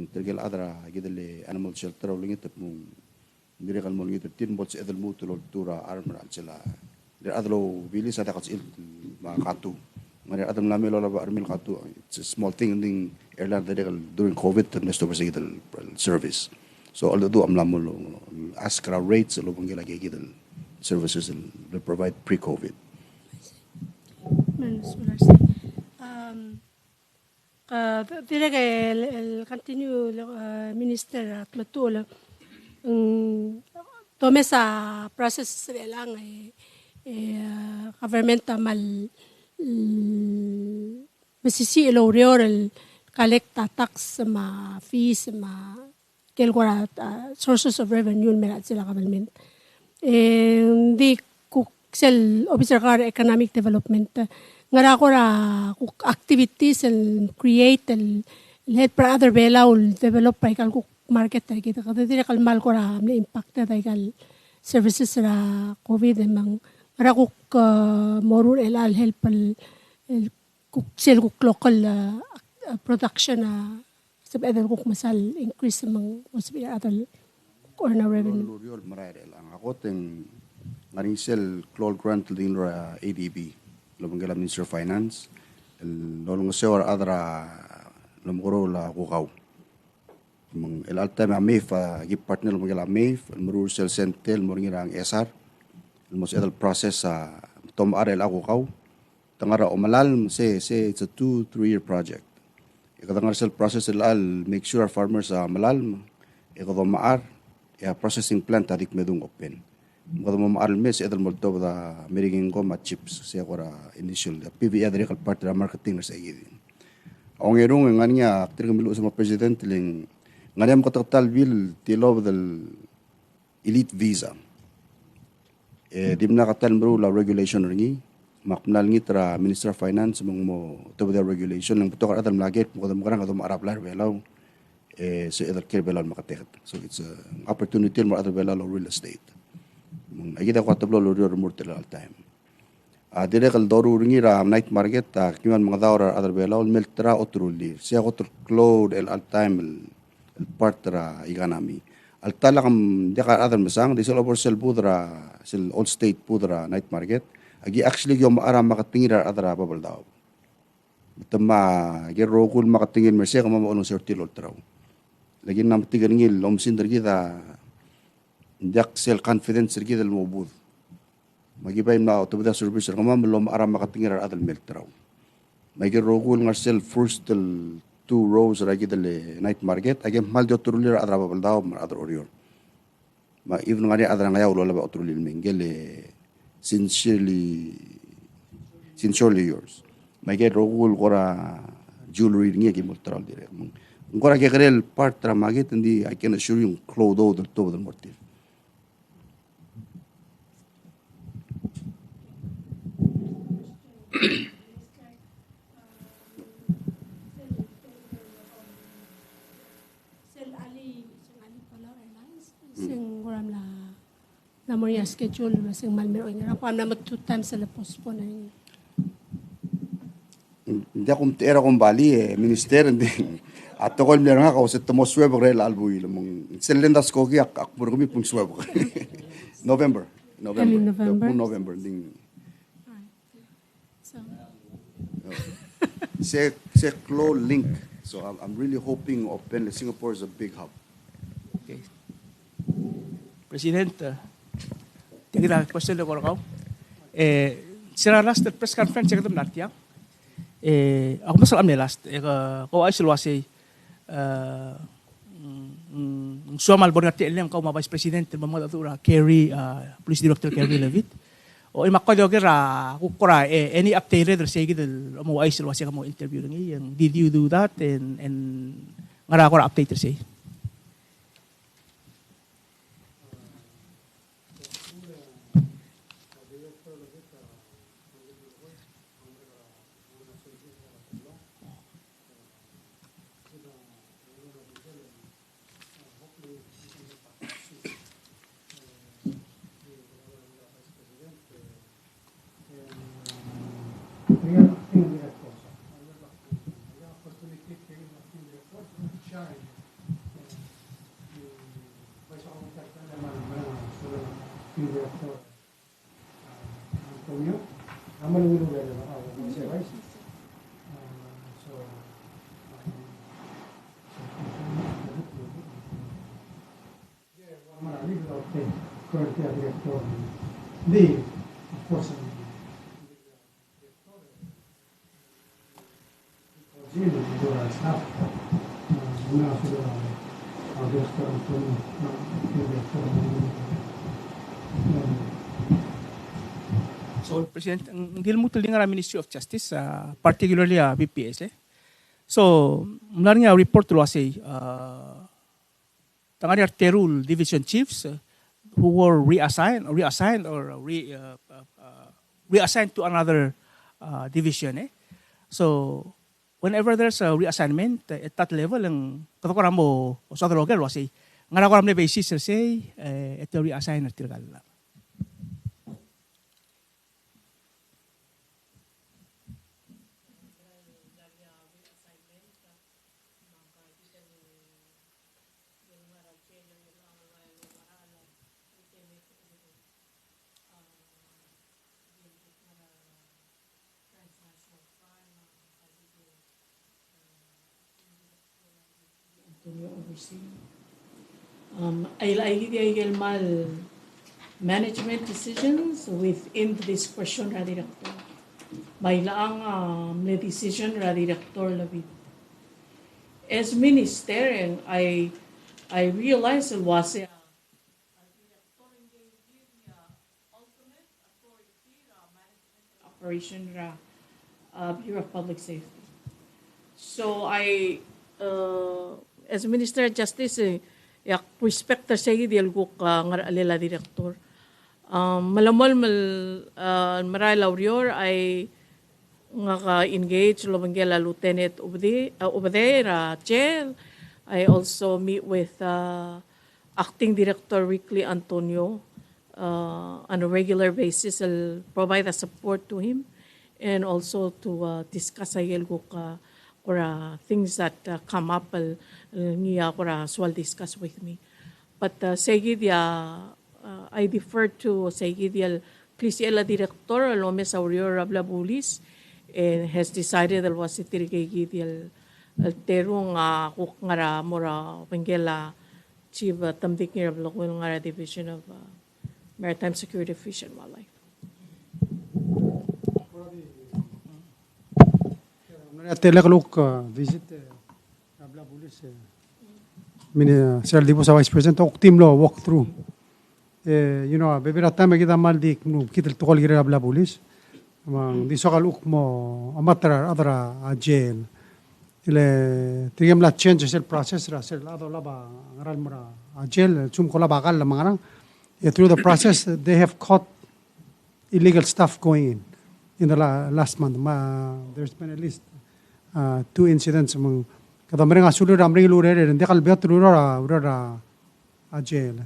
Trigel adra gidele animal shelter lolngi tep mong dire kan molngi tin bots edel mutul tura armor alcela der adlo bili sa takas il ma katu mari adam lami lola ba armil katu it's a small thing in airline there during covid the next over the service so although am lamol ask our rates lo bangila gigidel services they provide pre covid dire el continue minister at matul tome sa process lang government mal masisi ilo real collect tax ma fees ma kelgora sources of revenue merat sila government di kuksel officer car economic development ngara ko ra activities and create and help other bela ul develop pa ikal market tayo kita kada dire kalmal ko ra na impact na tayo services ra covid emang ra kuk morur elal help kuk sel kuk local production sab edel kuk masal increase emang possible other or na revenue luriol maray lang ako teng ngaring sel clol grant din ra ADB lumangala Minister of Finance el lolong sewar adra lumgoro la kukaw mang el alta ma MEF gi partner lumangala MEF el murur sel sentel moringira ang SR el mos edal process sa tom arel kukaw tangara omalal say it's a 2-3 year project ikatangar sel process el al make sure farmers malal ikato maar ya processing plant adik medung open kada mo maaral mes edal molto da meriging goma chips siya kora initial PVA dari kal part da marketing na sa igid ang erong ngania aktir kamilu sa president ling ngania mo total bill tilo del elite visa dimna katal bro la regulation ringi maknal ngi tra Minister of Finance mong mo to the regulation ng puto kadal mlaget mo kada mo karang kada arab lar belaw so edal ker belal makatek so it's an opportunity mo other belal real estate agida ko tablo lo rumurtel all time dire kal doru ringi ra night market kiman mga daura other belal meltra otruli siya ko cloud el all time el partra iganami al talakam dia ka other masang disal over sel pudra sel all state pudra night market agi actually yung aram makatingir adara babal daw tama gero kul makatingin merse kama mo sertil ultraw lagi nam tigan ngil omsin dergida jak sel confidence dergida mobud magibay na to the service kama mo aram makatingir adal meltraw may gero kul ngar sel first 2 rows ragi dele night market agi mal do turulir adara babal daw mar adar orior ma even ngari adara ngayaw lo laba utrulil mengele sincerely yours. May get rogul kora jewelry ngi ki multral dire. Ngora ke krel part tra magit ndi I can assure you clodo del todo del mortil. Sel Ali Palau Airlines sing goram la namor ya schedule masing malmero ngira ko na 2 times sa postpone na Hindi akong era kong bali minister hindi ato ko nila nga kasi tumo swebo rel albuy mong selendas ko gi ak puro kami pung swebo November ding so se clo link so I'm really hoping open Singapore is a big hub. Okay. President, tinggal question le korakaw. Sira last press conference kadam natya. Ako masal amne last. Ko ay silwasi suamal bornati elem ko ma vice president mamad atura Kerry police director Kerry Levitt. O imakko ra kukura any update there say gid mo ay silwasi ka mo interview ngi yang did you do that and ngara ko update say. Of course, So, President, ang deal mo tuloy nga Ministry of Justice, particularly BPS. So, mula nga report tulo kasi, tangani Terul Division Chiefs who were reassigned or reassigned to another division. So, whenever there's a reassignment at that level, ang katakuran mo sa local kasi, nga nakuram na basis say, ito reassign at tirgal lang. Ay mal management decisions within the discretion ra director. May laang may decision ra director labit. As minister, I realized it was a operation ra Bureau of Public Safety. So as Minister of Justice, yak respecter sa di algo ka nga alila director. Malamol maray laurior ay nga ka-engage lobangela Lieutenant over there, jail. I also meet with Acting Director Ricky Antonio on a regular basis. I'll provide the support to him and also to discuss ayelgo ka things that come up niya swal discuss with me. But I defer to Seguidia Crisiela Director Lomes Aureo Rablabulis and has decided that was itirigay terong kukngara mora pengela chief tamdik ni Rablakul ngara Division of Maritime Security, Fish and Wildlife. Telekaluk visit Rabla Police. Sir Dipo sa Vice President, ok team lo walk through. Bebera time kita mal di kita tukol gira Rabla Police. Mang di sokaluk mo amatra adra jail. Ile tigam la change sel process ra sel lado laba ngaral mura jail chum kola bakal la mangarang. Through the process, they have caught illegal stuff going in the last month. There's been at least 2 incidents among kada mereka sulur amri lure dan dia kalau betul ura jail.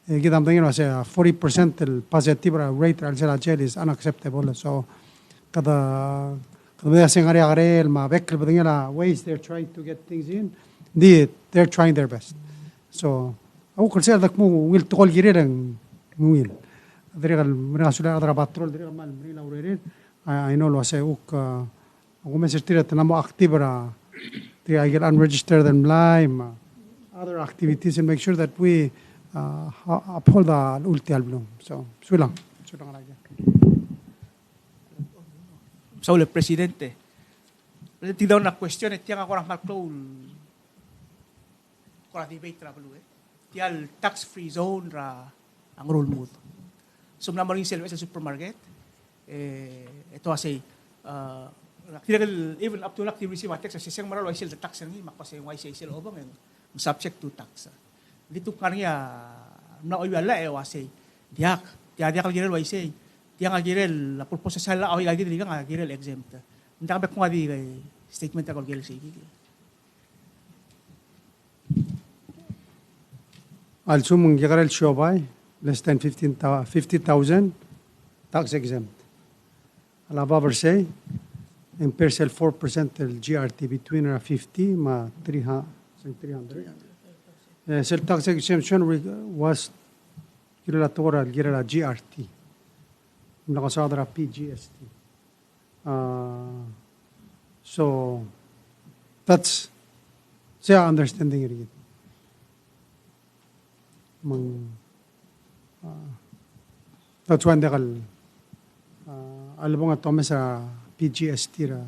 Kita ambil ni 40% el positive rate al jail is unacceptable. So kada mereka sengari agare el ma bekal betulnya la ways they're trying to get things in. They're trying their best. So aku kerja tak mau wil tol gire dan wil. Dari kalau mereka sudah ada patrol dari kalau mereka urerin, I know lo saya aku mesej tidak tenamo aktif ra. I get unregistered and blind, other activities and make sure that we uphold the ulti album. So sulang lagi. Saul Presidente. Presidente daw na question tiang ako orang malclol. Kora debate ra belu tial tax-free zone ra ang rule mo. So naman rin sila sa supermarket. Ito kasi even up to activity tax sa siyang maralo ay sila tax ni makpasay why sila obang subject to tax. Dito kanya na oyala wasi dia kalgirel why say dia kalgirel la purpose sa la oy lagi dili nga kalgirel exempt. Nda ba kung adi statement ako kalgirel sige. Also, mangyakaral shobay, less than 50,000, tax exempt. Alababa say, and persel 4% el GRT between 50 ma 300. Sel tax exemption was kiralatora girala GRT. Nakasadra PGST. So that's their understanding it. That's why they call alam nga tome sa PGST ra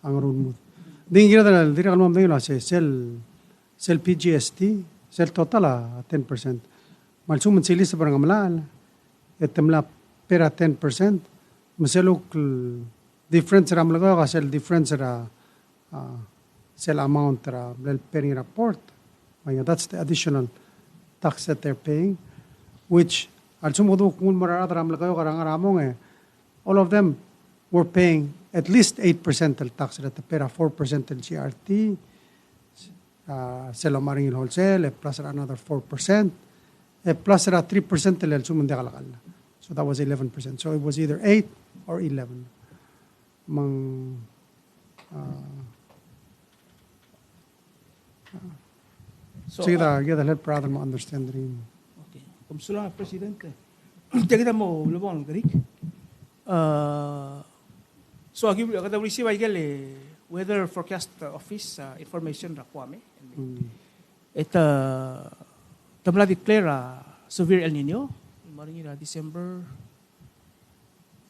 ang rule mo. Ding gira dal dira kalmam ding la sel PGST sel total 10%. Malsum sili sa barang malal etemla pera 10%. Maseluk difference ra malaga ka sel difference ra sel amount ra bel pering report. That's the additional tax that they're paying, which all of them were paying at least 8% tax at the pera 4% GRT, Selomaring wholesale, plus another 4%, plus 3% so that was 11%. So it was either 8 or 11. So kita help brother mo understand rin. Okay. Kumsula Presidente. Kita mo lubong Greek. So agi kada receive ay weather forecast office information ra kuame and Ita tamla declare severe El Nino, maring December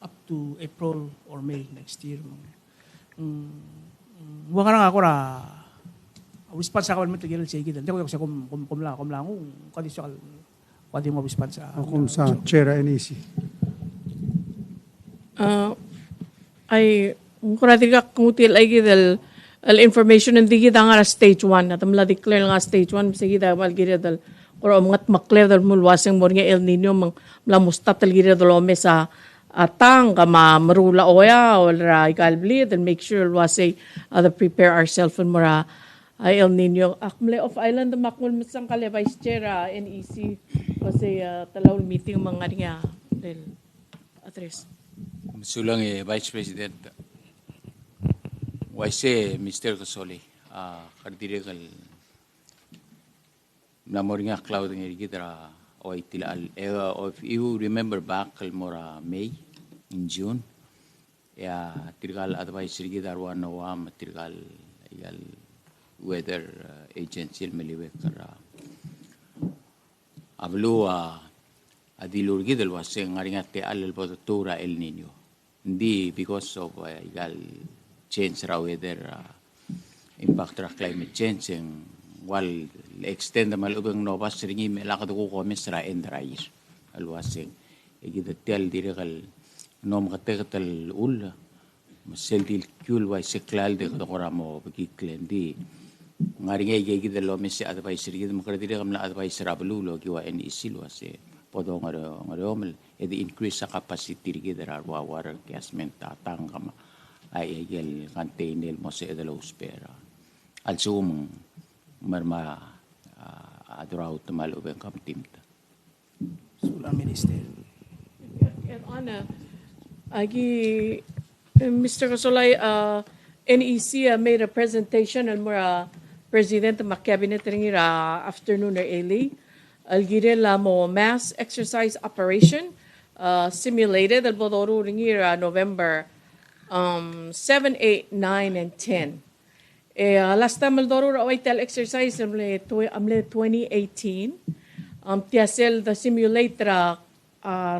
up to April or May next year. Wa nga ako ra response sa government tigil sa igid. Hindi ko sa kumla kadisyo pwede mo response sa Kung sa chair NEC. Ay kuratiga kutil ay gidal al information hindi gida nga stage 1 at amla declare nga stage 1 sige da wal gida dal or ngat maklear dal mulwaseng mo nga El Nino mla mustatal gida dal sa atang kama marula oya or ikalbli then make sure wasay prepare ourselves and mura El Nino akmle of island makmul misang kale vice chair NEC kasi talaw meeting mga nga del address. Sulang Vice President, waise Mr. Kasoli, kardirikal namor nga cloud ng irigidra o itilaal. If you remember back kalmora May, in June, tirgal advice irigidar wanawa matirgal igal weather agency maliwek kara. Ablo adilurgi dal waseng ngaringat te alal tura El Nino. Hindi because of igal change ra weather impact ra climate change ang wal extend mal ubang novas ringi melakad ko comments ra and rise alwaseng igidatel dirikal nom katetal ul masel dil kul wa seklal de ko ramo bigiklendi ngaringa igidalo mes advice ringi makradire kamla advice ra blulo giwa NEC lo ase podo ngaromel edi increase sa capacity rig there are water gasment tatang kama ay egel container mo sa edalo spera also marma adraw tumal ubeng kam timta Sula Minister. And Anna, agi Mr. Kasolay, NEC made a presentation and mura President ma cabinet ringira afternoon or early. Algire la mo mass exercise operation simulated al bodoro ringira November 7, 8, 9, and 10. Last time al doro rawai tel exercise amle 2018. Tiasel the simulator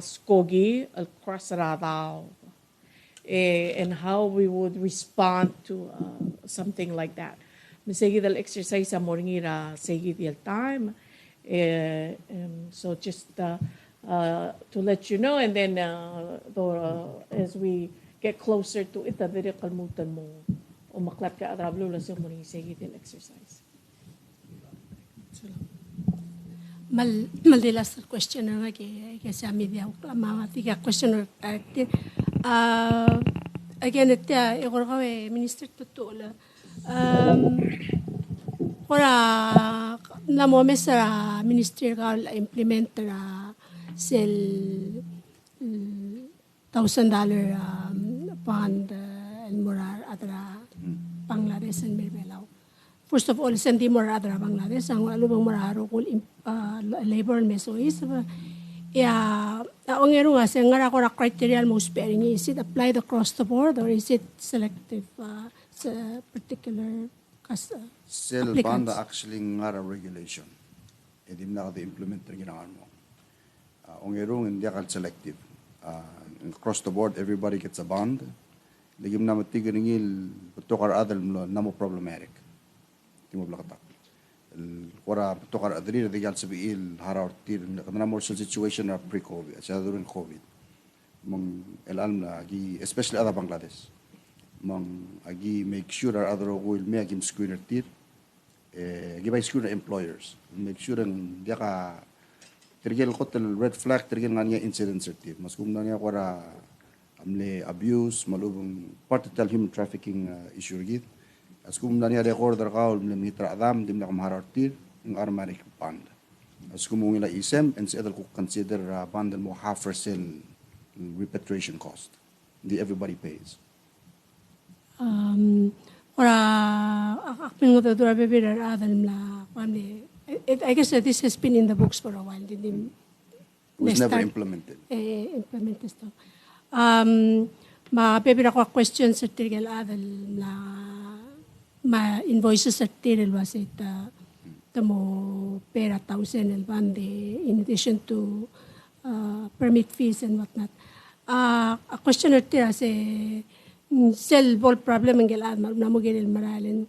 skogi al crossradao. And how we would respond to something like that. Misegi dal exercise sa moringira segi del time. So just to let you know, and then as we get closer to it, dire kalmutan mo o maklat ka adrablo la sa morning segi del exercise. Maldilas question na kay sa media mga tiga question again it igor ka minister tutula ora na mo mesra minister ka implement ra sel $1,000 fund and morar adra Bangladesh and Palau. First of all, sendi morar adra Bangladesh ang alubang moraro kul labor meso is ang nga sa nga ako criteria mo sparing is it applied across the board or is it selective sa particular Sel banda actually nga regulation. Edim na kada implement rin ginahan mo. Ang erong hindi ka selective. Across the board, everybody gets a bond. Lagim na matiga ningil patokar adal mo na mo problematic. Hindi mo blakatak. Kora patokar adali na digal sabiil harawar tir na more situation na pre-COVID at during COVID. Mong elam na especially other Bangladesh. Mong agi make sure our other will make him screener tir. Give screener employers. Make sure ang dia ka tirgel ko tel red flag tirgel nga niya incident tir. Mas kung na niya kora amle abuse malubong part of human trafficking issue gid. As kung na niya recorder ka amle mitra adam dim na kamaharar tir ng armaric band. As kung mo nila isem and sa edal ko consider band mo half for sale repatriation cost. Hindi everybody pays. Ora akpin ngo to dura beber adal la pamle I guess this has been in the books for a while. It was never implemented. Implemented to. Mapipira ko question sa tigil adal na ma invoices at tiril was it tamo pera 1,000 el bande in addition to permit fees and whatnot. A question at tira say sell ball problem ang gelad namo gel maralen.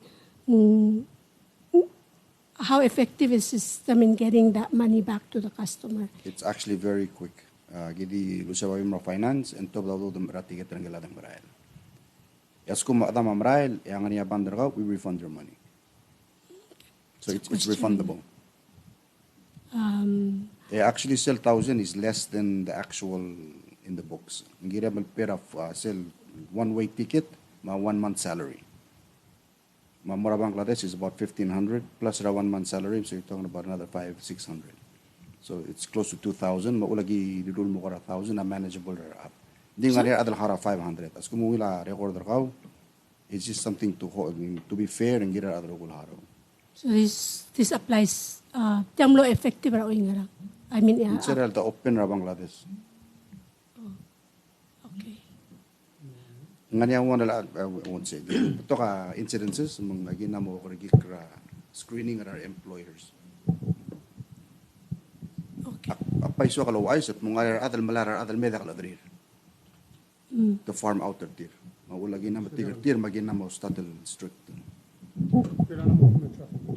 How effective is system in getting that money back to the customer? It's actually very quick. Gidi lusawawi mo finance and top daw do rati get ng galadang marail. Yas kung maadam marail, yang niya bandar ka, we refund your money. So it's refundable. They actually sell 1,000 is less than the actual in the books. Ngira malpera sell one-way ticket, ma 1 month salary. Mura Bangladesh is about 1,500 plus a 1 month salary, so you're talking about another 500-600. So it's close to 2,000. Maulagi didul mo kara 1,000 na manageable up. Di nga rin adal hara 500. As kumuwila recorder ka, it's just something to be fair and gira adal ko haro. So this applies. Tiam lo effective ra oing I mean yeah. It's the open ra Bangladesh. Okay. Ngani I won't say. Ito ka incidences mga ginamo ko regikra screening our employers. Okay. Apay so kalaw ay sat mga adal malara adal meda kaladrir. The farm outer tier. Maulagi na matigir magina mo statal strict.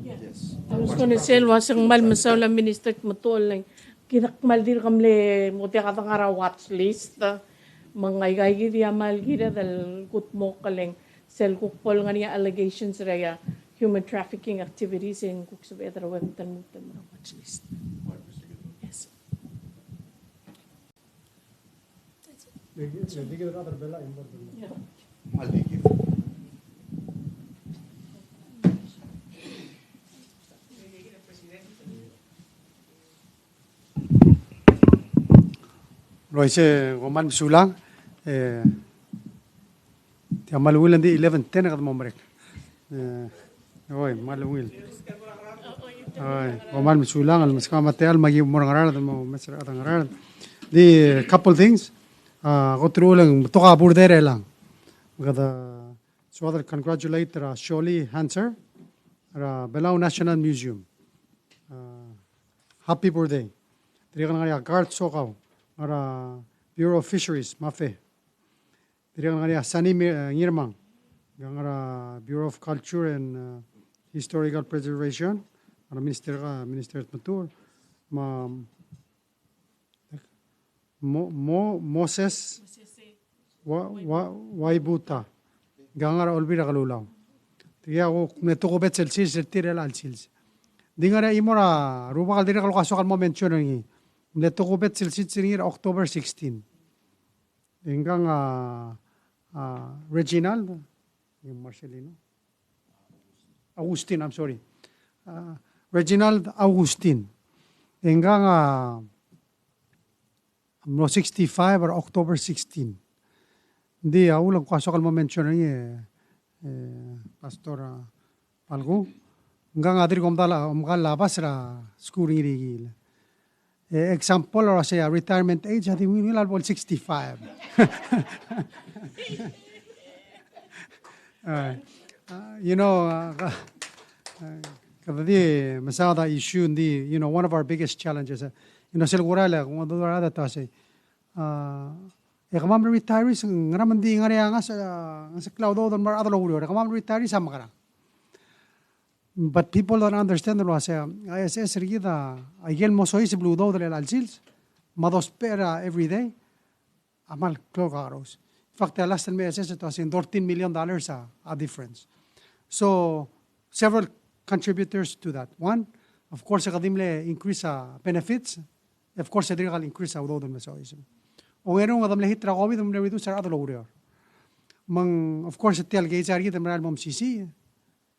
Yes. I was going to say, wasang mal masawla minister matol lang. Kinakmal dir kamle mo tiya katang ara watch list. Mga igay gidi amal gida dal kutmo kaleng sel kukpol nga niya allegations raya human trafficking activities in kuksubedra webtan mutan mga watch list. Yes. Maldikit. Roise goman sulang ti amalwilan di 11:10 kad momrek. Oy malwil. Oy goman sulang al maskamatel magi morangaral mo mesra atangaral. The couple things go through lang toka burdere lang. Magada so other congratulate Sholi Hanser Palau National Museum. Happy birthday. Trigan nga guard sokaw. Ara Bureau of Fisheries, Mafe. Diriang nga Sani Ngirmang, nga Bureau of Culture and Historical Preservation, ara Minister Matur, Moses Waibuta, gangara olbira kalulaw. Tiya ko netukubet sils tirel al sils. Dingara imora rubakal dira kalukasok al moment yun Netukubet silsitsingir October 16. Hanggang Reginald, yung Marcelino. Agustin, I'm sorry. Reginald Agustin. Hanggang 65 or October 16. Hindi, ulang kwasok al mention niya Pastor Palgo. Hanggang adir kumdala, labas ra schooling rigil. Example or say retirement age, I think we will have 65. Kadadi masada issue ndi, one of our biggest challenges. Silgurala kung adorada ta say kamam retirees ngaraman di ngari nga sa cloud don mar adalo uro kamam retirees sama kara. But people don't understand lo say ISS rigida ayel mo soy si blue do del alsils mados pera every day amal clogaros. In fact, the last time ISS it was in $14 million a difference. So several contributors to that. One, of course, akadimle increase benefits. Of course, adrigal increase do don mesoism. O ngero nga damle hitra COVID damle reduce sa adalo uro. Mang of course tel gauge argi damle mom sisi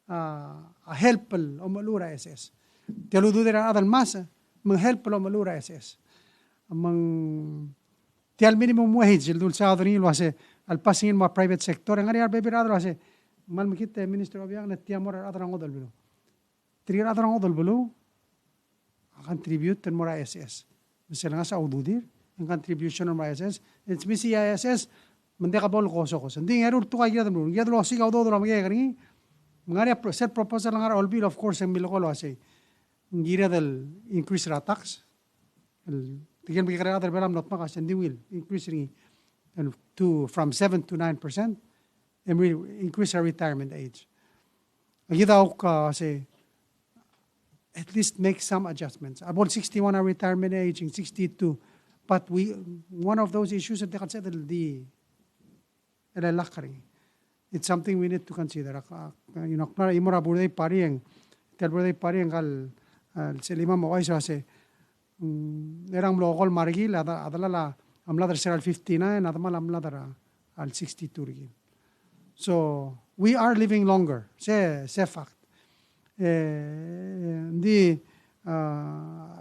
a helpful o malura SS. Telo do dira adal mas mang helpful o malura SS. Mang tial minimum wage dul sa adrin lo ase al passing in ma private sector ngari ar beber adro ase mal mikite minister of yang net tiamor adran odol bilo. Tri adran odol bilo contribute ten mora SS. Misalnya sa aududir ang contribution ng ISS it's misi ISS mende ka bol ko so ko. Hindi ngero tu ka gyadam lo. Gyadlo si ka odol lo magay kani mga set proposal nga all bill, of course, ang milokolo kasi ngira del increase ra tax. Tigyan bigyan other belam not makas and they will increase from 7 to 9%, and we increase our retirement age. Agitaw kasi at least make some adjustments. About 61 our retirement age, and 62. But one of those issues that they consider the lakari. It's something we need to consider. Klara imora burday parieng, tel burday parieng kal selima mo ay kasi erang lokal margil adala amladar seral 59, adama amladar al 62 rigil. So we are living longer. Se fact. Di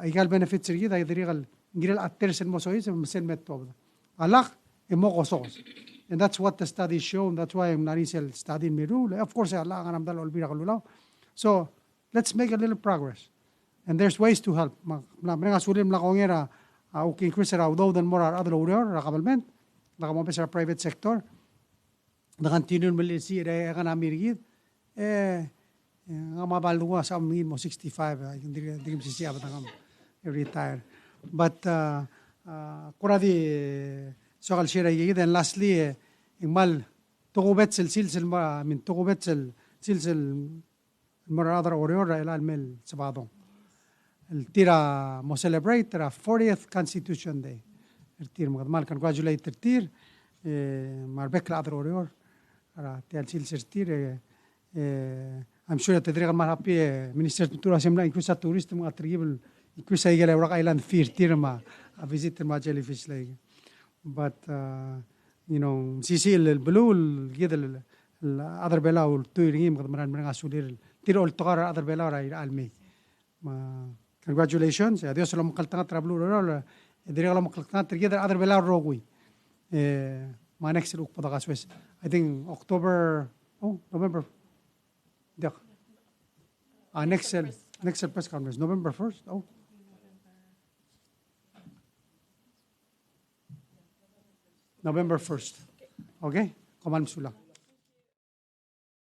igal benefits rigid ay dirigal ngiral atter sen mo sois sen metod. Alak emo kosos. And that's what the study show. That's why I'm not studying Meru. Of course, Allah ang namdal olbira kalulaw. So let's make a little progress. And there's ways to help. Mga sulim la kongera okay increase ra daw dan more other order ra kabalment. La kamo sa private sector. Na continue mali si re ka na mirigid. Nga mabaldo sa amin mo 65. Hindi mo siya batang retire. But kuradi sokal shira yigid, and lastly ingmal tugubet silsil ma min tugubet silsil marada oryor ila almel sabadong el tira mo celebrate the 40th Constitution Day el tir mo mal congratulate el tir marbek la oryor ara tel silsil tir I'm sure that the mal happy Minister Tutura semla inclusa tourist mo atribul inclusa igala ora island fir tir ma a visit ma jellyfish lake. But sisi el blue gida other bela ul tuiring mo maran mga sulir tiro ul tokar other bela ra almi. Congratulations. Adios lo makaltanga trablu ro dire lo makaltanga trigida other bela rogui. Ma next look po da West. I think November. Next press conference November 1st. November 1st. Okay? Kumalm sula.